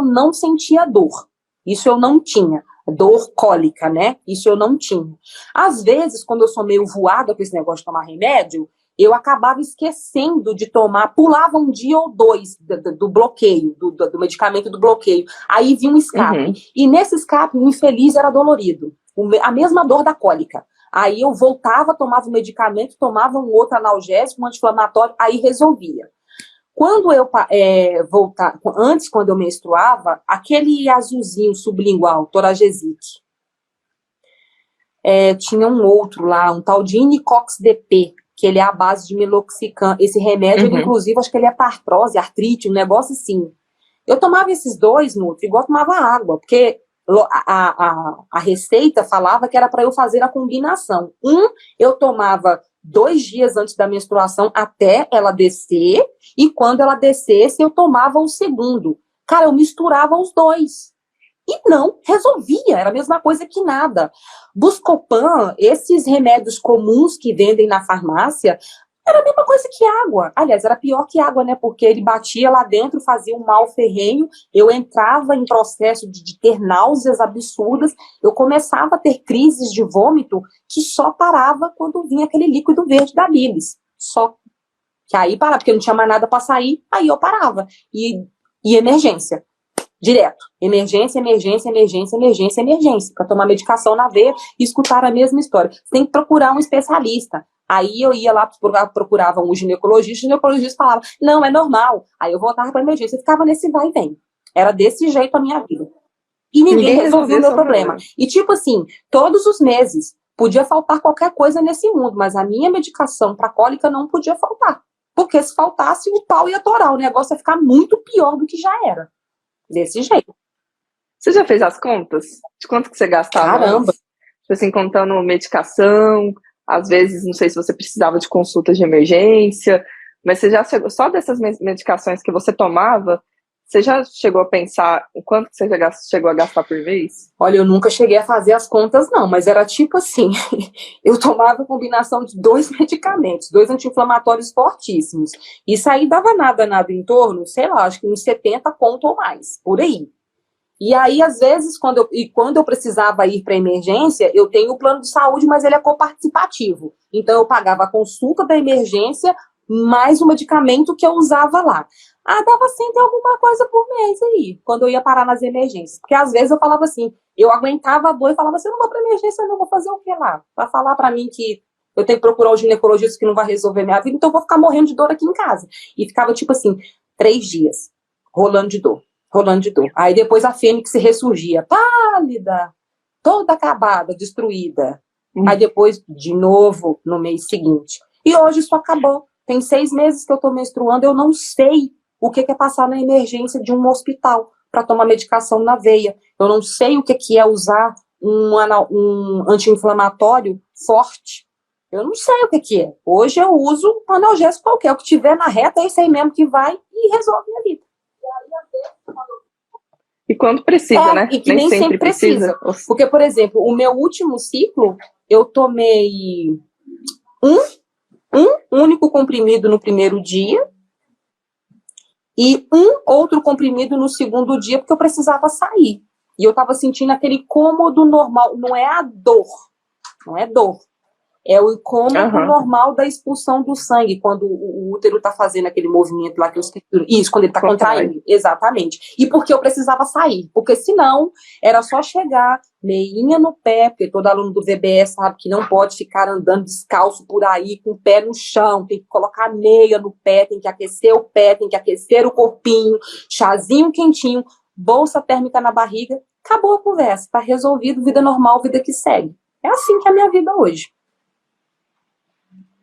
não sentia dor. Isso eu não tinha. Dor cólica, né? Isso eu não tinha. Às vezes, quando eu sou meio voada com esse negócio de tomar remédio, eu acabava esquecendo de tomar, pulava um dia ou dois do bloqueio, do medicamento do bloqueio. Aí vinha um escape. E nesse escape, o infeliz era dolorido. A mesma dor da cólica. Aí eu voltava, tomava o medicamento, tomava um outro analgésico, um anti-inflamatório, aí resolvia. Quando eu voltava, antes, quando eu menstruava, aquele azulzinho sublingual, Toragesic, tinha um outro lá, um tal de Inicox DP, que ele é a base de meloxicam. Esse remédio, ele, inclusive, acho que ele é para artrose, artrite, um negócio assim. Eu tomava esses dois, Nutri, igual eu tomava água, porque a receita falava que era para eu fazer a combinação. Eu tomava 2 dias antes da menstruação até ela descer, e quando ela descesse, eu tomava o segundo. Cara, eu misturava os dois. E não resolvia, era a mesma coisa que nada. Buscopan, esses remédios comuns que vendem na farmácia, era a mesma coisa que água. Aliás, era pior que água, né? Porque ele batia lá dentro, fazia um mal ferrenho, eu entrava em processo de ter náuseas absurdas, eu começava a ter crises de vômito que só parava quando vinha aquele líquido verde da bilis. Só. Que aí parava, porque não tinha mais nada para sair, aí eu parava. E emergência. Direto. Emergência, para tomar medicação na veia e escutar a mesma história. Você tem que procurar um especialista. Aí eu ia lá, procurava um ginecologista, o ginecologista falava, não, é normal. Aí eu voltava para emergência e ficava nesse vai e vem. Era desse jeito a minha vida. E ninguém resolveu o meu problema. E tipo assim, todos os meses, podia faltar qualquer coisa nesse mundo, mas a minha medicação para cólica não podia faltar. Porque se faltasse, o pau ia torar, o negócio ia ficar muito pior do que já era. Desse jeito. Você já fez as contas? De quanto que você gastava? Caramba! Tipo assim, contando medicação, às vezes, não sei se você precisava de consulta de emergência, mas você já chegou, só dessas medicações que você tomava, Você já chegou a pensar o quanto que você já chegou a gastar por vez? Olha, eu nunca cheguei a fazer as contas, não, mas era tipo assim, eu tomava a combinação de 2 medicamentos, 2 anti-inflamatórios fortíssimos. Isso aí dava nada em torno, sei lá, acho que uns 70 conto ou mais, por aí. E aí, às vezes, quando eu precisava ir para emergência, eu tenho o plano de saúde, mas ele é coparticipativo. Então, eu pagava a consulta da emergência, mais o medicamento que eu usava lá. Dava sempre alguma coisa por mês aí, quando eu ia parar nas emergências. Porque às vezes eu falava assim, eu aguentava a dor e falava assim, eu não vou pra emergência, não, vou fazer o que lá? Pra falar pra mim que eu tenho que procurar o ginecologista que não vai resolver minha vida, então eu vou ficar morrendo de dor aqui em casa. E ficava tipo assim, 3 dias, rolando de dor. Aí depois a Fênix ressurgia, pálida, toda acabada, destruída. Aí depois, de novo, no mês seguinte. E hoje isso acabou. Tem 6 meses que eu tô menstruando, eu não sei o que é passar na emergência de um hospital para tomar medicação na veia. Eu não sei o que é usar um anti-inflamatório forte. Eu não sei o que é. Hoje eu uso um analgésico qualquer. O que tiver na reta é esse aí mesmo que vai e resolve minha vida. E quando precisa, né? E que nem sempre precisa. Porque, por exemplo, o meu último ciclo, eu tomei um único comprimido no primeiro dia, e um outro comprimido no segundo dia, porque eu precisava sair. E eu estava sentindo aquele incômodo normal. Não é a dor. Não é dor. É o incômodo normal da expulsão do sangue, quando o útero está fazendo aquele movimento lá que eu esqueci. Isso, quando ele está contraindo. Exatamente. E porque eu precisava sair. Porque senão, era só chegar, meinha no pé, porque todo aluno do VBS sabe que não pode ficar andando descalço por aí, com o pé no chão, tem que colocar meia no pé, tem que aquecer o pé, tem que aquecer o corpinho, chazinho quentinho, bolsa térmica na barriga. Acabou a conversa, está resolvido, vida normal, vida que segue. É assim que é a minha vida hoje.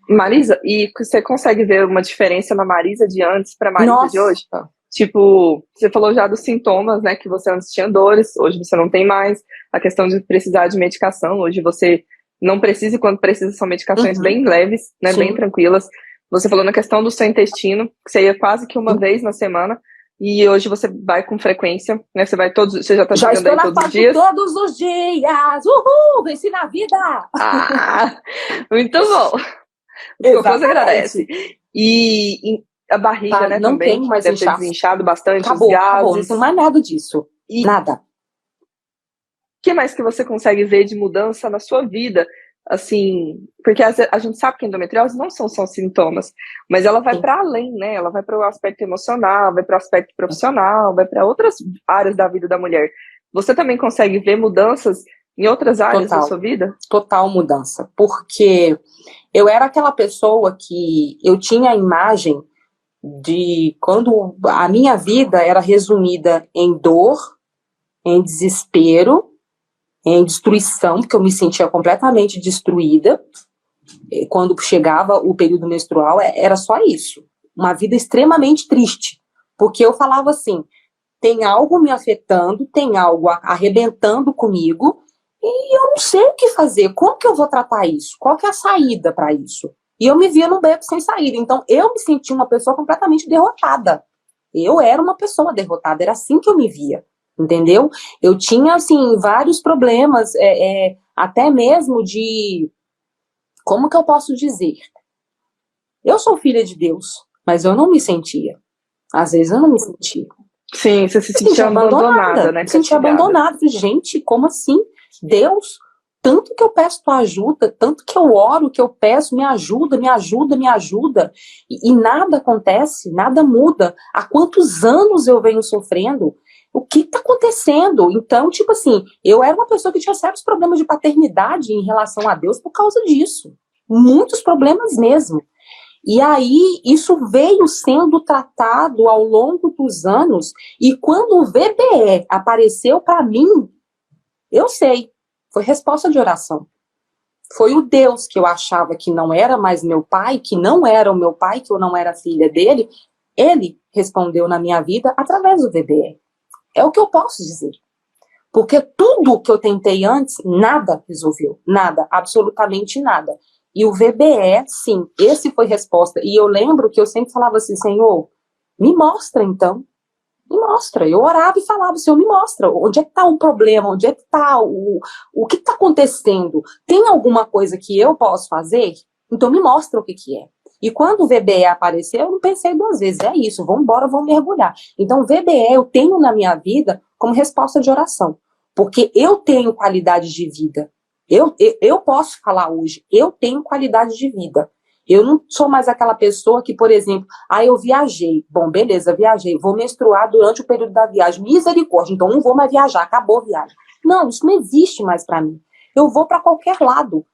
Marisa, e você consegue ver uma diferença na Marisa de antes para a Marisa Nossa. de hoje? Tipo, você falou já dos sintomas, né, que você antes tinha dores, hoje você não tem mais, a questão de precisar de medicação, hoje você não precisa e quando precisa são medicações bem leves, né, bem tranquilas. Você falou na questão do seu intestino, que você ia quase que uma vez na semana, e hoje você vai com frequência, né, você já está chegando aí todos os dias? Todos os dias, uhul, venci na vida! Muito bom! O corpo agradece. E a barriga, né, não também, tem mais deve ter desinchado bastante, os gases. Acabou, não tem mais nada disso. Nada. O que mais que você consegue ver de mudança na sua vida? Assim, porque a gente sabe que a endometriose não são só sintomas, mas ela vai para além, né? Ela vai para o aspecto emocional, vai para o aspecto profissional, vai para outras áreas da vida da mulher. Você também consegue ver mudanças em outras áreas da sua vida? Total mudança, porque eu era aquela pessoa que eu tinha a imagem de quando a minha vida era resumida em dor, em desespero, em destruição, porque eu me sentia completamente destruída. Quando chegava o período menstrual, era só isso. Uma vida extremamente triste, porque eu falava assim, tem algo me afetando, tem algo arrebentando comigo, e eu não sei o que fazer, como que eu vou tratar isso? Qual que é a saída para isso? E eu me via num beco sem saída, então eu me sentia uma pessoa completamente derrotada. Eu era uma pessoa derrotada, era assim que eu me via, entendeu? Eu tinha, assim, vários problemas, até mesmo de... Como que eu posso dizer? Eu sou filha de Deus, mas eu não me sentia. Às vezes eu não me sentia. Sim, você se sentia abandonada, né? Me sentia abandonada. Gente, como assim? Deus, tanto que eu peço tua ajuda, tanto que eu oro, que eu peço, me ajuda, me ajuda, me ajuda, e nada acontece, nada muda. Há quantos anos eu venho sofrendo? O que está acontecendo? Então, tipo assim, eu era uma pessoa que tinha certos problemas de paternidade em relação a Deus por causa disso. Muitos problemas mesmo. E aí, isso veio sendo tratado ao longo dos anos, e quando o VBE apareceu para mim, eu sei, foi resposta de oração. Foi o Deus que eu achava que não era mais meu pai, que não era o meu pai, que eu não era filha dele, ele respondeu na minha vida através do VBE. É o que eu posso dizer. Porque tudo que eu tentei antes, nada resolveu. Nada, absolutamente nada. E o VBE, sim, esse foi resposta. E eu lembro que eu sempre falava assim, Senhor, me mostra então. Me mostra. Eu orava e falava, Senhor, me mostra. Onde é que está o problema? Onde é que está o que está acontecendo? Tem alguma coisa que eu posso fazer? Então me mostra o que é. E quando o VBE apareceu, eu não pensei duas vezes. É isso, vamos embora, vamos mergulhar. Então o VBE eu tenho na minha vida como resposta de oração. Porque eu tenho qualidade de vida. Eu posso falar hoje, eu tenho qualidade de vida. Eu não sou mais aquela pessoa que, por exemplo, eu viajei. Bom, beleza, viajei. Vou menstruar durante o período da viagem. Misericórdia, então não vou mais viajar, acabou a viagem. Não, isso não existe mais para mim. Eu vou para qualquer lado,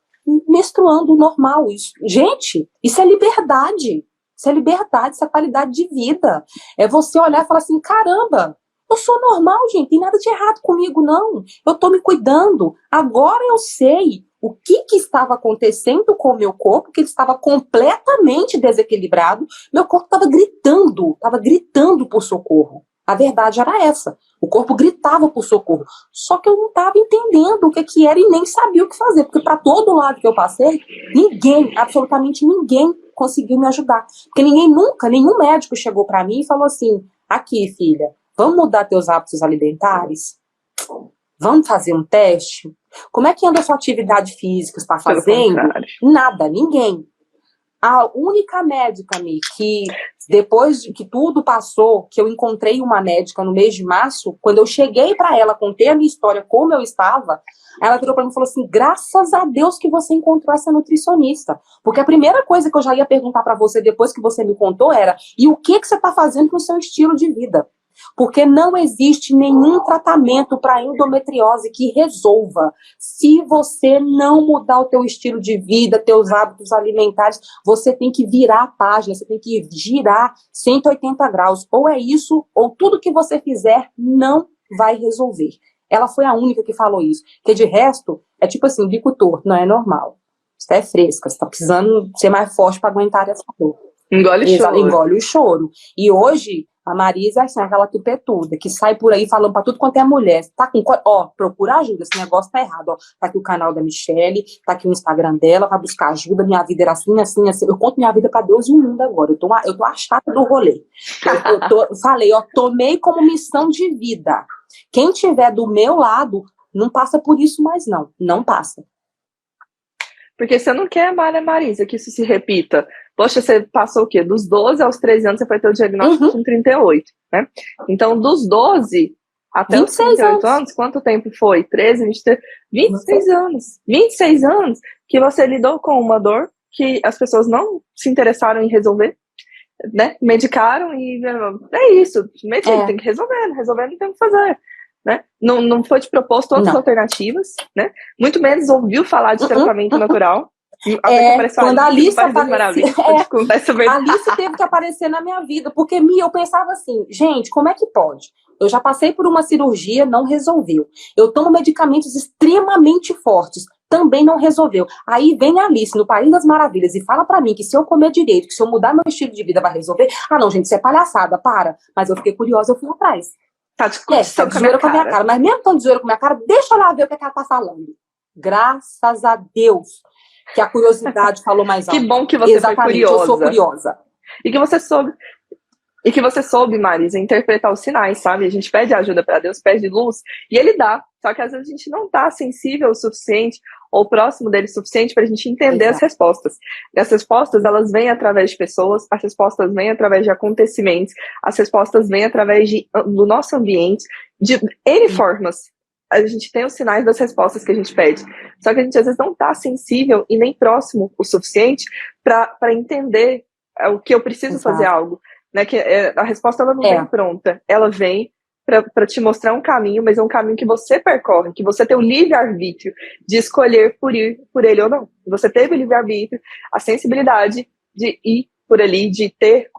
menstruando normal. Gente, isso é liberdade. Isso é liberdade, isso é qualidade de vida. É você olhar e falar assim, caramba, eu sou normal, gente, tem nada de errado comigo, não. Eu tô me cuidando. Agora eu sei o que estava acontecendo com o meu corpo, que ele estava completamente desequilibrado. Meu corpo estava gritando por socorro. A verdade era essa. O corpo gritava por socorro. Só que eu não estava entendendo o que era e nem sabia o que fazer. Porque para todo lado que eu passei, ninguém, absolutamente ninguém, conseguiu me ajudar. Porque nenhum médico chegou para mim e falou assim, aqui, filha, vamos mudar teus hábitos alimentares? Vamos fazer um teste? Como é que anda a sua atividade física? Está fazendo? Nada, ninguém. A única médica, que depois que tudo passou, que eu encontrei uma médica no mês de março, quando eu cheguei para ela, contei a minha história, como eu estava, ela virou para mim e falou assim, graças a Deus que você encontrou essa nutricionista. Porque a primeira coisa que eu já ia perguntar para você depois que você me contou era, e o que você está fazendo com o seu estilo de vida? Porque não existe nenhum tratamento para endometriose que resolva. Se você não mudar o teu estilo de vida, teus hábitos alimentares, você tem que virar a página, você tem que girar 180 graus. Ou é isso, ou tudo que você fizer não vai resolver. Ela foi a única que falou isso. Porque de resto, é tipo assim, bico torto, não é normal. Você é fresca, você está precisando ser mais forte para aguentar essa dor. Engole o choro. E hoje, a Marisa é aquela tupetuda, que sai por aí falando pra tudo quanto é mulher. Tá com, procura ajuda, esse negócio tá errado. Tá aqui o canal da Michelle, tá aqui o Instagram dela, vai buscar ajuda. Minha vida era assim, assim, assim. Eu conto minha vida pra Deus e o mundo agora. Eu tô a chata do rolê. Falei, tomei como missão de vida. Quem tiver do meu lado, não passa por isso mais, não. Não passa. Porque você não quer, Marisa, que isso se repita. Poxa, você passou o quê? Dos 12 aos 13 anos, você foi ter o diagnóstico com 38, né? Então, dos 12 até os 38 anos, quanto tempo foi? 13, 23, 26 anos. 26 anos que você lidou com uma dor que as pessoas não se interessaram em resolver, né? Medicaram e é isso. Tem que resolver não tem o que fazer. Né? Não foi te proposto outras alternativas, né? Muito menos ouviu falar de tratamento natural. Quando a Alice apareceu, a Alice teve que aparecer na minha vida, porque eu pensava assim, gente, como é que pode? Eu já passei por uma cirurgia, não resolveu. Eu tomo medicamentos extremamente fortes, também não resolveu. Aí vem a Alice no País das Maravilhas e fala pra mim que se eu comer direito, que se eu mudar meu estilo de vida vai resolver. Ah, não, gente, isso é palhaçada, para. Mas eu fiquei curiosa, eu fui atrás. Tá de zoeira com a minha cara. Mas mesmo tão de zoeira com a minha cara, deixa eu lá ver o que ela tá falando. Graças a Deus que a curiosidade falou mais alto. Que bom que você foi curiosa. Eu sou curiosa. E que você soube, Marisa, interpretar os sinais, sabe? A gente pede ajuda para Deus, pede luz, e Ele dá. Só que às vezes a gente não tá sensível o suficiente, ou próximo dele o suficiente para a gente entender as respostas. E as respostas, elas vêm através de pessoas, as respostas vêm através de acontecimentos, as respostas vêm através do nosso ambiente, de N formas. A gente tem os sinais das respostas que a gente pede. Só que a gente às vezes não tá sensível e nem próximo o suficiente para entender o que eu preciso fazer algo. Né? Que a resposta ela não vem pronta. Ela vem para te mostrar um caminho, mas é um caminho que você percorre, que você tem o livre-arbítrio de escolher por ir por ele ou não. Você teve o livre-arbítrio, a sensibilidade de ir por ali, de ter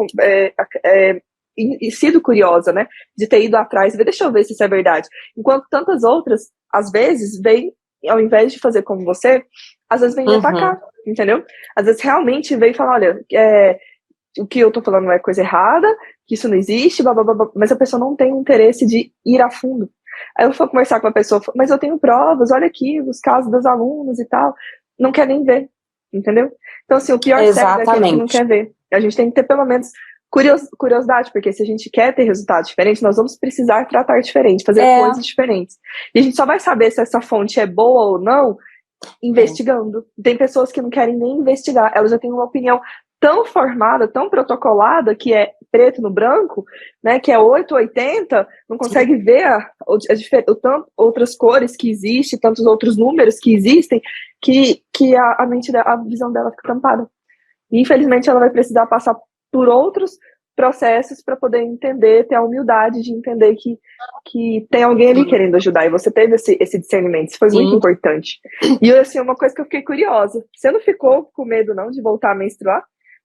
e sido curiosa, né? De ter ido atrás, deixa eu ver se isso é verdade. Enquanto tantas outras, às vezes, vem, ao invés de fazer como você, às vezes vem me atacar, entendeu? Às vezes realmente vem falar, olha, o que eu tô falando não é coisa errada, que isso não existe, blá, blá, blá, blá, mas a pessoa não tem interesse de ir a fundo. Aí eu vou conversar com a pessoa, mas eu tenho provas, olha aqui, os casos dos alunos e tal, não quer nem ver, entendeu? Então, assim, o pior cego é que a gente não quer ver. A gente tem que ter, pelo menos, curiosidade, porque se a gente quer ter resultados diferentes, nós vamos precisar tratar diferente, fazer coisas diferentes. E a gente só vai saber se essa fonte é boa ou não investigando. Tem pessoas que não querem nem investigar, elas já têm uma opinião tão formada, tão protocolada, que é preto no branco, né, que é 880, não consegue ver outras cores que existem, tantos outros números que existem, que a mente dela, a visão dela fica tampada. E, infelizmente, ela vai precisar passar por outros processos para poder entender, ter a humildade de entender que tem alguém ali querendo ajudar, e você teve esse discernimento, isso foi muito importante. E, assim, uma coisa que eu fiquei curiosa, você não ficou com medo, não, de voltar a menstruar?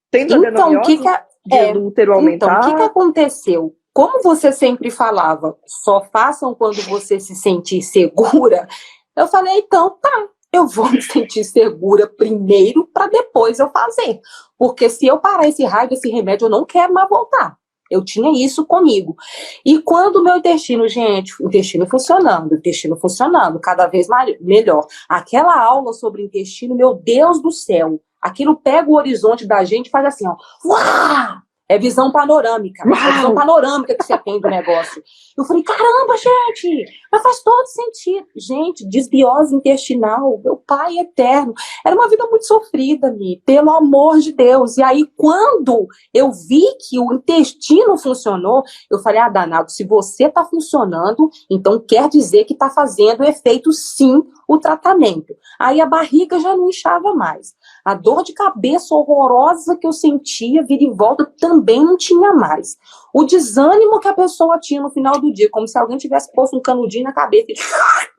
Tendo a adenomiose, de útero aumentar? Então, o que aconteceu? Como você sempre falava, só façam quando você se sentir segura, eu falei, então, tá, eu vou me sentir segura primeiro para depois eu fazer. Porque se eu parar esse raio desse remédio, eu não quero mais voltar. Eu tinha isso comigo. E quando o meu intestino, gente, o intestino funcionando, cada vez melhor. Aquela aula sobre intestino, meu Deus do céu, aquilo pega o horizonte da gente e faz assim, ó. Uau! É visão panorâmica. É visão panorâmica que você tem do negócio. Eu falei, caramba, gente, mas faz todo sentido. Gente, desbiose intestinal, meu pai eterno. Era uma vida muito sofrida, Mi, pelo amor de Deus. E aí, quando eu vi que o intestino funcionou, eu falei, danado, se você tá funcionando, então quer dizer que tá fazendo efeito, sim, o tratamento. Aí a barriga já não inchava mais. A dor de cabeça horrorosa que eu sentia, vira e volta, também não tinha mais. O desânimo que a pessoa tinha no final do dia, como se alguém tivesse posto um canudinho na cabeça e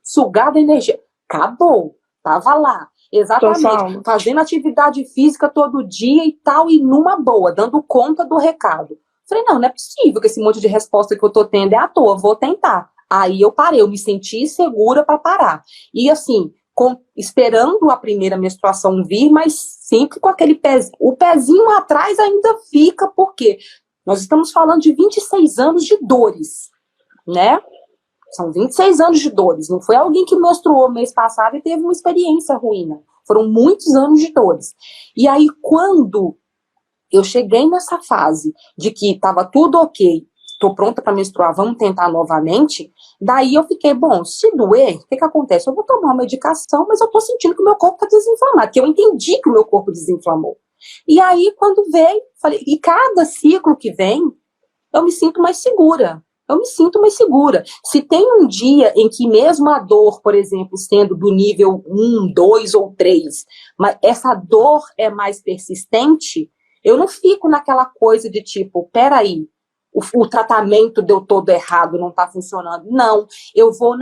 sugado a energia. Acabou. Tava lá. Exatamente. Fazendo atividade física todo dia e tal, e numa boa, dando conta do recado. Falei, não é possível que esse monte de resposta que eu tô tendo é à toa, vou tentar. Aí eu parei, eu me senti segura para parar. E assim, esperando a primeira menstruação vir, mas sempre com aquele pezinho. O pezinho atrás ainda fica, porque nós estamos falando de 26 anos de dores, né? São 26 anos de dores. Não foi alguém que menstruou mês passado e teve uma experiência ruim, né? Foram muitos anos de dores. E aí, quando eu cheguei nessa fase de que estava tudo ok, estou pronta para menstruar, vamos tentar novamente, daí eu fiquei, bom, se doer, o que acontece? Eu vou tomar uma medicação, mas eu estou sentindo que o meu corpo está desinflamado, que eu entendi que o meu corpo desinflamou. E aí, quando veio, falei, e cada ciclo que vem, eu me sinto mais segura. Se tem um dia em que mesmo a dor, por exemplo, sendo do nível 1, 2 ou 3, mas essa dor é mais persistente, eu não fico naquela coisa de tipo, peraí, o tratamento deu todo errado, não está funcionando. Não, eu vou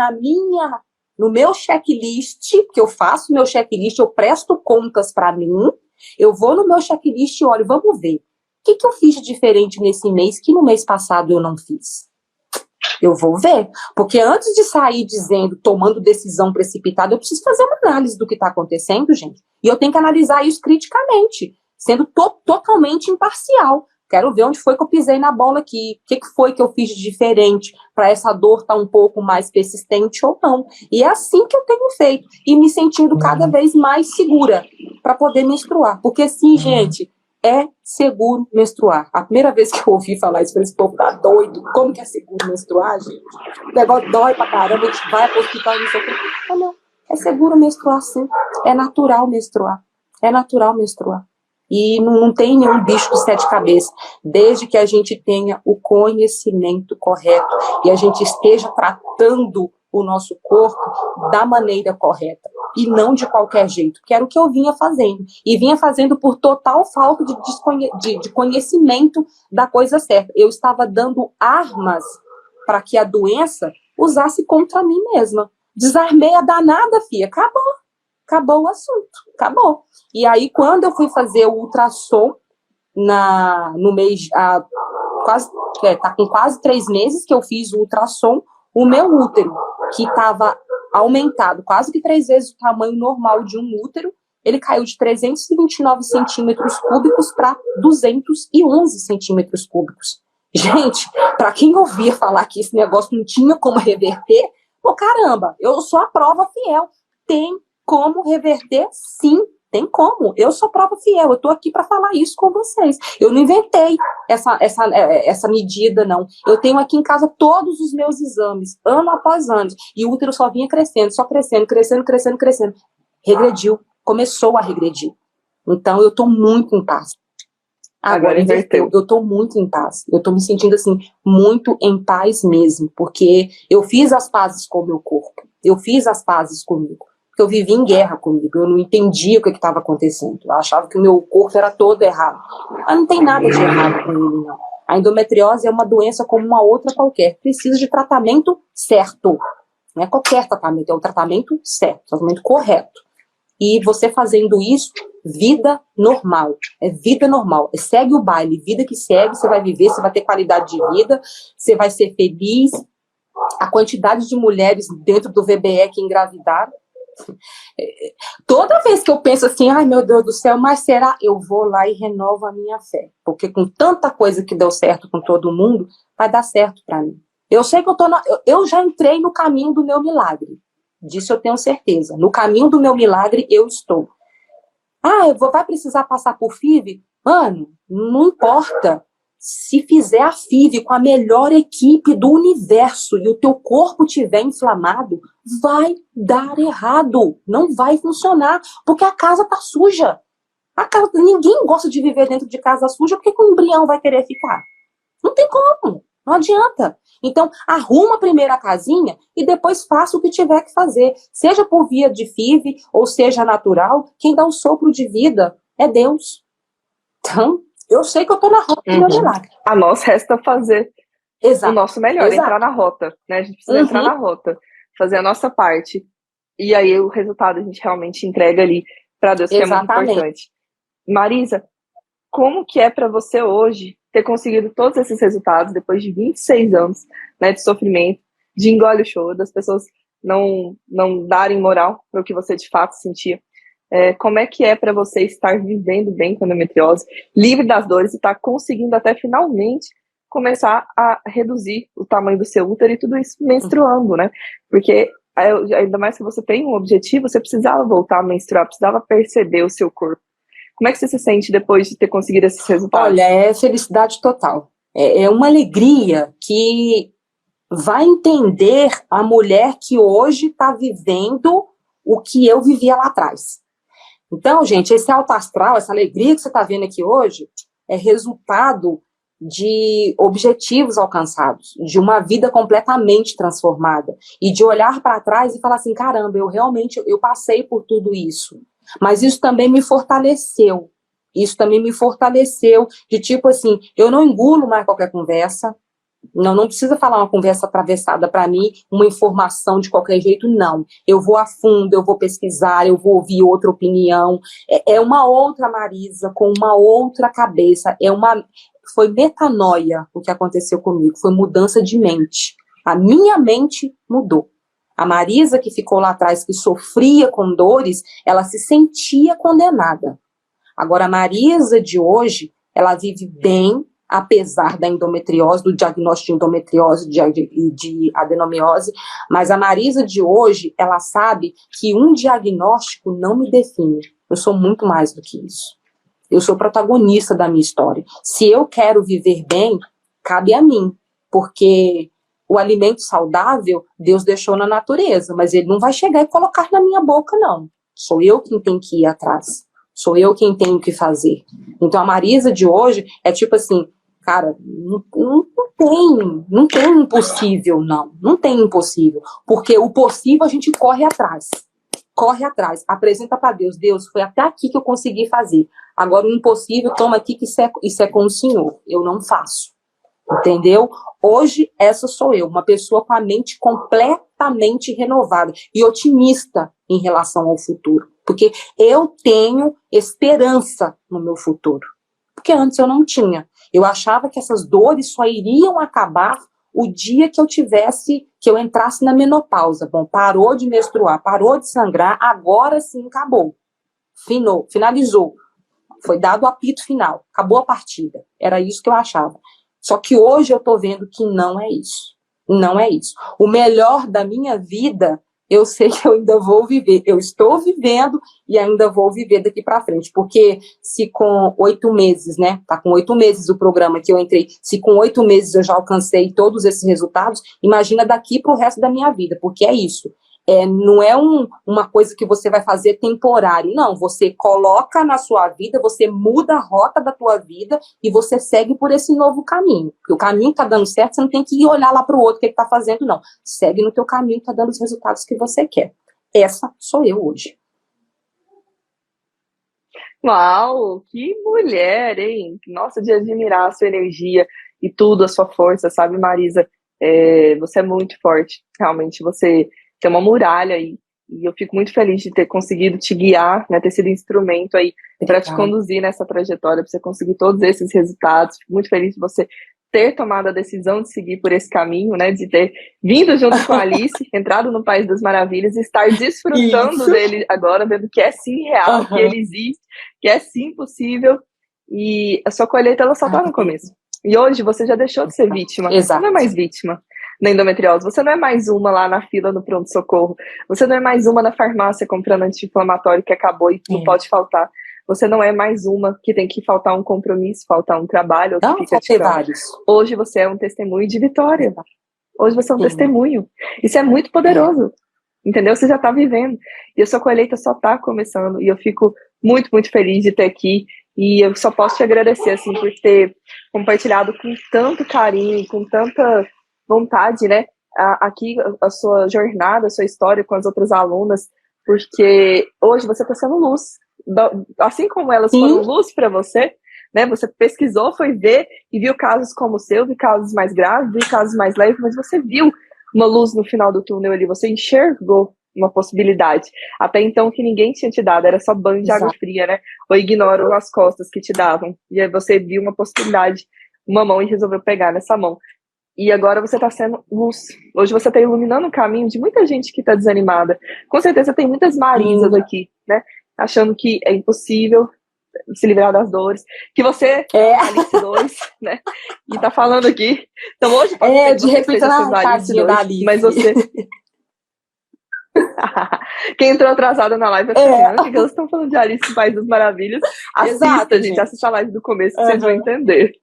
no meu checklist, que eu faço meu checklist, eu presto contas para mim, eu vou no meu checklist e olho, vamos ver, o que eu fiz de diferente nesse mês que no mês passado eu não fiz? Eu vou ver, porque antes de sair dizendo, tomando decisão precipitada, eu preciso fazer uma análise do que está acontecendo, gente, e eu tenho que analisar isso criticamente, sendo totalmente imparcial. Quero ver onde foi que eu pisei na bola aqui, o que foi que eu fiz de diferente para essa dor estar um pouco mais persistente ou não. E é assim que eu tenho feito, e me sentindo cada vez mais segura para poder menstruar. Porque sim, gente, é seguro menstruar. A primeira vez que eu ouvi falar isso, esse povo tá doido, como que é seguro menstruar, gente? O negócio dói pra caramba, a gente vai pro hospital e não sei o que. Ah, não, é seguro menstruar sim, é natural menstruar. E não tem nenhum bicho de 7 cabeças, desde que a gente tenha o conhecimento correto e a gente esteja tratando o nosso corpo da maneira correta e não de qualquer jeito, que era o que eu vinha fazendo, e vinha fazendo por total falta de conhecimento da coisa certa. Eu estava dando armas para que a doença usasse contra mim mesma. Desarmei a danada, filha, acabou o assunto, acabou. E aí, quando eu fui fazer o ultrassom, no mês, tá com quase 3 meses que eu fiz o ultrassom, o meu útero, que estava aumentado quase que 3 vezes o tamanho normal de um útero, ele caiu de 329 centímetros cúbicos para 211 centímetros cúbicos. Gente, para quem ouvia falar que esse negócio não tinha como reverter, pô, caramba, eu sou a prova fiel. Tem como reverter? Sim, Tem como. Eu sou prova fiel. Eu tô aqui para falar isso com vocês. Eu não inventei essa medida, não. Eu tenho aqui em casa todos os meus exames, ano após ano. E o útero só vinha crescendo, só crescendo, crescendo, crescendo, crescendo. Regrediu. Começou a regredir. Então, eu tô muito em paz. Agora inverteu. Eu tô muito em paz. Eu tô me sentindo, assim, muito em paz mesmo. Porque eu fiz as pazes com o meu corpo. Eu fiz as pazes comigo. Porque eu vivi em guerra comigo. Eu não entendia o que estava acontecendo. Eu achava que o meu corpo era todo errado. Mas não tem nada de errado com ele, não. A endometriose é uma doença como uma outra qualquer. Precisa de tratamento certo. Não é qualquer tratamento, é o tratamento certo, o tratamento correto. E você fazendo isso, vida normal. É vida normal. Segue o baile, vida que segue, você vai viver, você vai ter qualidade de vida, você vai ser feliz. A quantidade de mulheres dentro do VBE que engravidaram. Toda vez que eu penso assim, ai meu Deus do céu, mas será? Eu vou lá e renovo a minha fé. Porque com tanta coisa que deu certo com todo mundo, vai dar certo para mim. Eu sei que eu já entrei no caminho do meu milagre. Disso eu tenho certeza. No caminho do meu milagre eu estou. Vai precisar passar por FIV? Mano, não importa. Se fizer a FIV com a melhor equipe do universo e o teu corpo estiver inflamado, vai dar errado. Não vai funcionar, porque a casa tá suja. Ninguém gosta de viver dentro de casa suja, porque o embrião vai querer ficar? Não tem como, não adianta. Então, arruma primeiro a casinha e depois faça o que tiver que fazer. Seja por via de FIV ou seja natural, quem dá o sopro de vida é Deus. Então, eu sei que eu tô na rota do meu milagre. A nós resta fazer o nosso melhor, entrar na rota, né? A gente precisa entrar na rota, fazer a nossa parte. E aí o resultado a gente realmente entrega ali para Deus, que é muito importante. Marisa, como que é para você hoje ter conseguido todos esses resultados depois de 26 anos, né, de sofrimento, de engole o choro, das pessoas não darem moral para o que você de fato sentia? Como é que é para você estar vivendo bem com a endometriose, livre das dores e estar conseguindo até finalmente começar a reduzir o tamanho do seu útero e tudo isso menstruando, né? Porque ainda mais que você tem um objetivo, você precisava voltar a menstruar, precisava perceber o seu corpo. Como é que você se sente depois de ter conseguido esses resultados? Olha, é felicidade total. É uma alegria que vai entender a mulher que hoje está vivendo o que eu vivia lá atrás. Então, gente, esse alto astral, essa alegria que você está vendo aqui hoje, é resultado de objetivos alcançados, de uma vida completamente transformada, e de olhar para trás e falar assim, caramba, eu passei por tudo isso, mas isso também me fortaleceu, de tipo assim, eu não engulo mais qualquer conversa, não precisa falar uma conversa atravessada para mim, uma informação de qualquer jeito, não. Eu vou a fundo, eu vou pesquisar, eu vou ouvir outra opinião. É uma outra Marisa, com uma outra cabeça. Foi metanoia o que aconteceu comigo, foi mudança de mente. A minha mente mudou. A Marisa que ficou lá atrás, que sofria com dores, ela se sentia condenada. Agora, a Marisa de hoje, ela vive bem, apesar da endometriose, do diagnóstico de endometriose e de adenomiose, mas a Marisa de hoje, ela sabe que um diagnóstico não me define. Eu sou muito mais do que isso. Eu sou protagonista da minha história. Se eu quero viver bem, cabe a mim, porque o alimento saudável, Deus deixou na natureza, mas ele não vai chegar e colocar na minha boca, não. Sou eu quem tem que ir atrás. Sou eu quem tenho que fazer. Então, a Marisa de hoje é tipo assim, cara, não tem impossível, não. Não tem impossível. Porque o possível a gente corre atrás. Corre atrás. Apresenta para Deus. Deus, foi até aqui que eu consegui fazer. Agora, o impossível, toma aqui que isso é com o Senhor. Eu não faço. Entendeu? Hoje, essa sou eu. Uma pessoa com a mente completamente renovada e otimista em relação ao futuro. Porque eu tenho esperança no meu futuro. Porque antes eu não tinha. Eu achava que essas dores só iriam acabar o dia que eu entrasse na menopausa. Bom, parou de menstruar, parou de sangrar, agora sim acabou. Finalizou. Foi dado o apito final. Acabou a partida. Era isso que eu achava. Só que hoje eu tô vendo que não é isso. Não é isso. O melhor da minha vida eu sei que eu ainda vou viver. Eu estou vivendo e ainda vou viver daqui para frente. Porque se com 8 meses, né? Tá com 8 meses o programa que eu entrei. Se com 8 meses eu já alcancei todos esses resultados, imagina daqui para o resto da minha vida. Porque é isso. Não é uma coisa que você vai fazer temporário, não, você coloca na sua vida, você muda a rota da tua vida e você segue por esse novo caminho, porque o caminho tá dando certo, você não tem que ir olhar lá pro outro, o que ele tá fazendo, não, segue no teu caminho, tá dando os resultados que você quer. Essa sou eu hoje. Uau, que mulher, hein? Nossa, de admirar a sua energia e tudo, a sua força, sabe, Marisa? Você é muito forte, realmente, você tem uma muralha aí, e eu fico muito feliz de ter conseguido te guiar, né, ter sido instrumento aí para te conduzir nessa trajetória, para você conseguir todos esses resultados. Fico muito feliz de você ter tomado a decisão de seguir por esse caminho, né, de ter vindo junto com a Alice, entrado no País das Maravilhas e estar desfrutando dele agora, vendo que é sim real, que ele existe, que é sim possível, e a sua colheita ela só está no começo. E hoje você já deixou de ser vítima, você não é mais vítima da endometriose, você não é mais uma lá na fila no pronto-socorro, você não é mais uma na farmácia comprando anti-inflamatório que acabou e não pode faltar, você não é mais uma que tem que faltar um compromisso, faltar um trabalho, ou que fica de fora. Hoje você é um testemunho de vitória, hoje você é um testemunho, isso é muito poderoso, entendeu? Você já está vivendo, e a sua colheita só está começando, e eu fico muito, muito feliz de ter aqui, e eu só posso te agradecer, assim, por ter compartilhado com tanto carinho, com tanta vontade, né, aqui a sua jornada, a sua história com as outras alunas, porque hoje você está sendo luz, assim como elas foram luz para você, né, você pesquisou, foi ver e viu casos como o seu, viu casos mais graves, viu casos mais leves, mas você viu uma luz no final do túnel ali, você enxergou uma possibilidade, até então que ninguém tinha te dado, era só banho de água fria, né, ou ignoram as costas que te davam, e aí você viu uma possibilidade, uma mão e resolveu pegar nessa mão. E agora você está sendo luz. Hoje você está iluminando o caminho de muita gente que está desanimada. Com certeza tem muitas Marisas aqui, né? Achando que é impossível se livrar das dores. Que você é Alice 2, né? E tá falando aqui. Então hoje pode ser de repente Alice 2, mas você... Quem entrou atrasada na live vai ficar o que elas estão falando de Alice País das Maravilhas? Assista, gente. Assista a live do começo que vocês vão entender.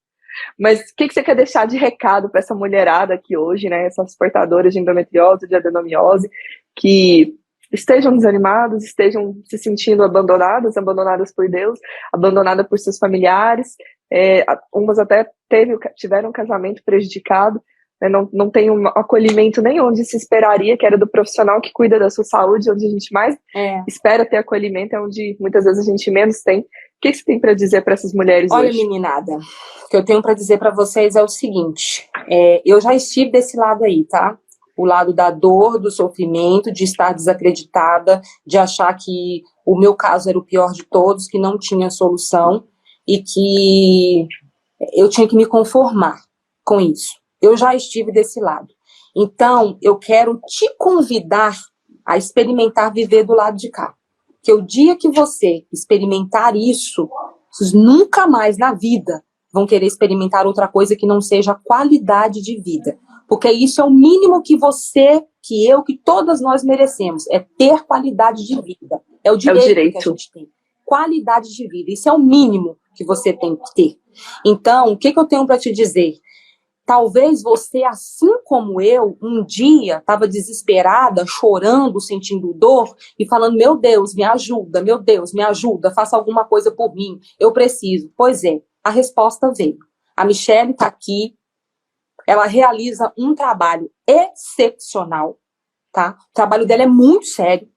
Mas o que você quer deixar de recado para essa mulherada aqui hoje, né? Essas portadoras de endometriose, de adenomiose, que estejam desanimadas, estejam se sentindo abandonadas por Deus, abandonadas por seus familiares, umas até tiveram um casamento prejudicado, né? Não tem um acolhimento nem onde se esperaria, que era do profissional que cuida da sua saúde, onde a gente mais espera ter acolhimento, é onde muitas vezes a gente menos tem. O que você tem para dizer para essas mulheres hoje? Olha, meninada, o que eu tenho para dizer para vocês é o seguinte, eu já estive desse lado aí, tá? O lado da dor, do sofrimento, de estar desacreditada, de achar que o meu caso era o pior de todos, que não tinha solução e que eu tinha que me conformar com isso. Eu já estive desse lado. Então, eu quero te convidar a experimentar viver do lado de cá. Que o dia que você experimentar isso, vocês nunca mais na vida vão querer experimentar outra coisa que não seja qualidade de vida. Porque isso é o mínimo que você, que eu, que todas nós merecemos. É ter qualidade de vida. É o direito que a gente tem. Qualidade de vida. Isso é o mínimo que você tem que ter. Então, o que eu tenho para te dizer? Talvez você, assim como eu, um dia estava desesperada, chorando, sentindo dor e falando, meu Deus, me ajuda, faça alguma coisa por mim, eu preciso. Pois é, a resposta veio. A Michele está aqui, ela realiza um trabalho excepcional, tá? O trabalho dela é muito sério,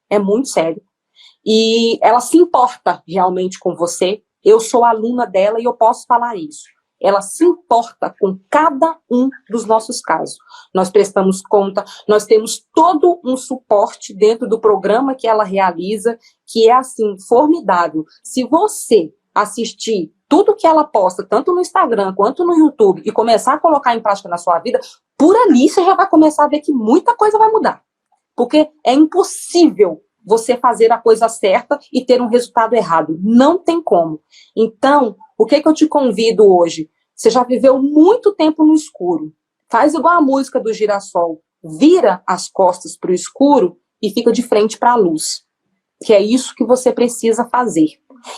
e ela se importa realmente com você. Eu sou aluna dela e eu posso falar isso. Ela se importa com cada um dos nossos casos. Nós prestamos conta, nós temos todo um suporte dentro do programa que ela realiza, que é, assim, formidável. Se você assistir tudo que ela posta, tanto no Instagram quanto no YouTube, e começar a colocar em prática na sua vida, por ali você já vai começar a ver que muita coisa vai mudar. Porque é impossível você fazer a coisa certa e ter um resultado errado. Não tem como. Então, o que eu te convido hoje? Você já viveu muito tempo no escuro. Faz igual a música do Girassol. Vira as costas para o escuro e fica de frente para a luz. Que é isso que você precisa fazer.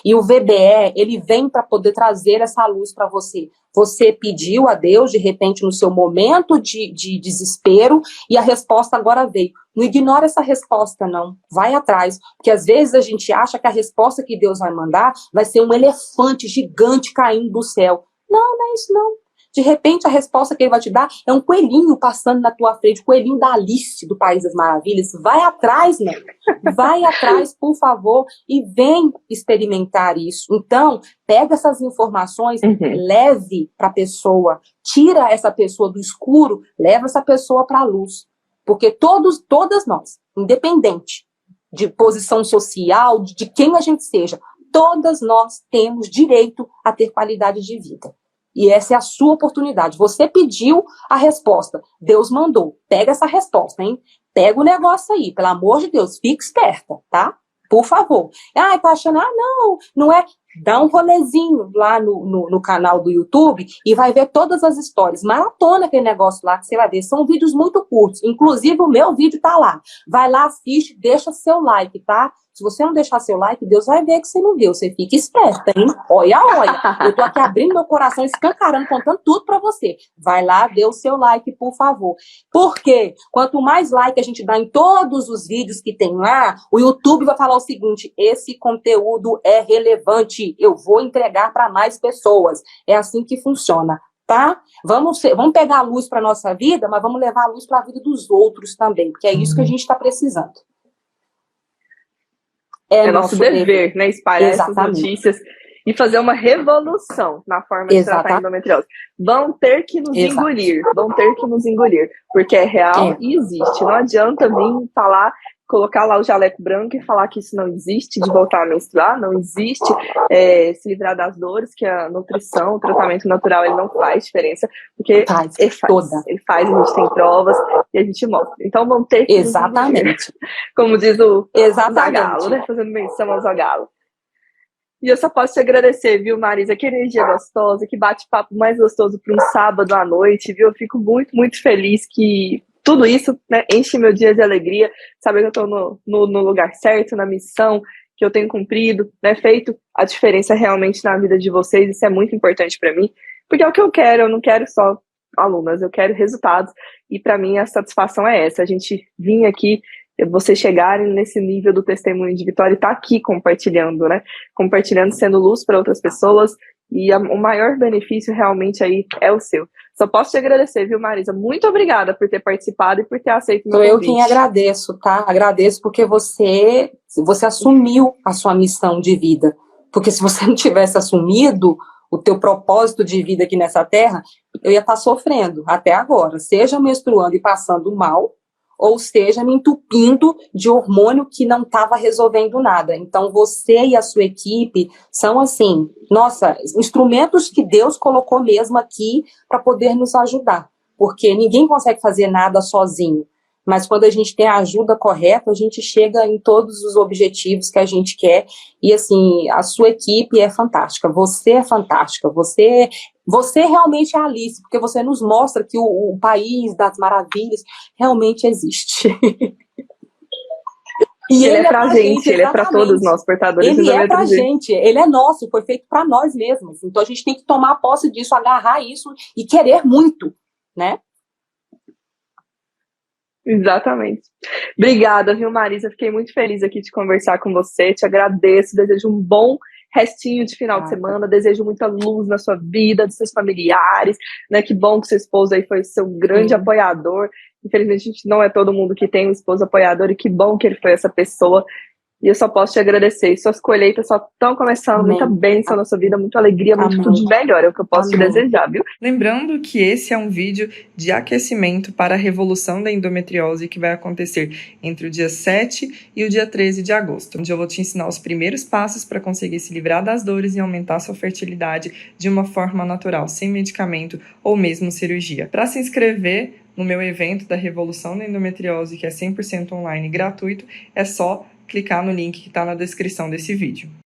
E o VBE, ele vem para poder trazer essa luz para você. Você pediu a Deus, de repente, no seu momento de desespero, e a resposta agora veio. Não ignora essa resposta, não. Vai atrás. Porque às vezes a gente acha que a resposta que Deus vai mandar vai ser um elefante gigante caindo do céu. Não, não é isso, não. De repente, a resposta que ele vai te dar é um coelhinho passando na tua frente, o coelhinho da Alice, do País das Maravilhas. Vai atrás, né? Vai atrás, por favor, e vem experimentar isso. Então, pega essas informações, leve para a pessoa, tira essa pessoa do escuro, leva essa pessoa para a luz. Porque todas nós, independente de posição social, de quem a gente seja, todas nós temos direito a ter qualidade de vida. E essa é a sua oportunidade. Você pediu a resposta. Deus mandou. Pega essa resposta, hein? Pega o negócio aí. Pelo amor de Deus, fique esperta, tá? Por favor. Ah, tá achando, não é. Dá um rolezinho lá no canal do YouTube e vai ver todas as histórias. Maratona aquele negócio lá que você vai ver. São vídeos muito curtos. Inclusive, o meu vídeo tá lá. Vai lá, assiste, deixa seu like, tá? Se você não deixar seu like, Deus vai ver que você não deu. Você fica esperta, hein? Olha. Eu tô aqui abrindo meu coração, escancarando, contando tudo pra você. Vai lá, dê o seu like, por favor. Porque quanto mais like a gente dá em todos os vídeos que tem lá, o YouTube vai falar o seguinte: esse conteúdo é relevante. Eu vou entregar para mais pessoas. É assim que funciona. Tá? Vamos pegar a luz para nossa vida, mas vamos levar a luz para a vida dos outros também, porque é isso que a gente está precisando. É nosso dever, né? Espalhar essas notícias e fazer uma revolução na forma de tratar a endometriose. Vão ter que nos engolir, porque é real e existe. Não adianta vir falar, colocar lá o jaleco branco e falar que isso não existe, de voltar a menstruar, não existe, se livrar das dores, que a nutrição, o tratamento natural, ele não faz diferença, porque ele faz, a gente tem provas e a gente mostra. Então vão ter que Exatamente. Como diz o Zagalo, né? Fazendo menção ao Zagalo. E eu só posso te agradecer, viu, Marisa? Que energia gostosa, que bate-papo mais gostoso para um sábado à noite, viu? Eu fico muito, muito feliz que tudo isso, né, enche meu dia de alegria, saber que eu estou no lugar certo, na missão que eu tenho cumprido, né, feito a diferença realmente na vida de vocês. Isso é muito importante para mim, porque é o que eu quero. Eu não quero só alunas, eu quero resultados, e para mim a satisfação é essa, a gente vir aqui, vocês chegarem nesse nível do testemunho de vitória e tá aqui compartilhando, né, compartilhando, sendo luz para outras pessoas, e o maior benefício realmente aí é o seu. Só posso te agradecer, viu, Marisa? Muito obrigada por ter participado e por ter aceito o meu convite. Sou eu quem agradeço, tá? Agradeço porque você assumiu a sua missão de vida. Porque se você não tivesse assumido o teu propósito de vida aqui nessa terra, eu ia estar sofrendo até agora, seja menstruando e passando mal, ou seja, me entupindo de hormônio que não estava resolvendo nada. Então, você e a sua equipe são, assim, nossa, instrumentos que Deus colocou mesmo aqui para poder nos ajudar, porque ninguém consegue fazer nada sozinho. Mas quando a gente tem a ajuda correta, a gente chega em todos os objetivos que a gente quer. E, assim, a sua equipe é fantástica, você é fantástica, você realmente é a Alice, porque você nos mostra que o País das Maravilhas realmente existe. E ele é pra gente, ele é pra todos nós, portadores de endometriose. Ele é pra gente, ele é nosso, foi feito pra nós mesmos. Então a gente tem que tomar posse disso, agarrar isso e querer muito, né? Exatamente. Obrigada, viu, Marisa? Fiquei muito feliz aqui de conversar com você. Te agradeço, desejo um bom restinho de final de semana, desejo muita luz na sua vida, dos seus familiares, né? Que bom que seu esposo aí foi seu grande apoiador. Infelizmente, a gente não é todo mundo que tem um esposo apoiador, e que bom que ele foi essa pessoa. E eu só posso te agradecer. E suas colheitas só estão começando. Amém. Muita bênção na sua vida, muita alegria, muito tudo de melhor. É o que eu posso te desejar, viu? Lembrando que esse é um vídeo de aquecimento para a revolução da endometriose que vai acontecer entre o dia 7 e o dia 13 de agosto, onde eu vou te ensinar os primeiros passos para conseguir se livrar das dores e aumentar sua fertilidade de uma forma natural, sem medicamento ou mesmo cirurgia. Para se inscrever no meu evento da Revolução da Endometriose, que é 100% online e gratuito, é só clicar no link que está na descrição desse vídeo.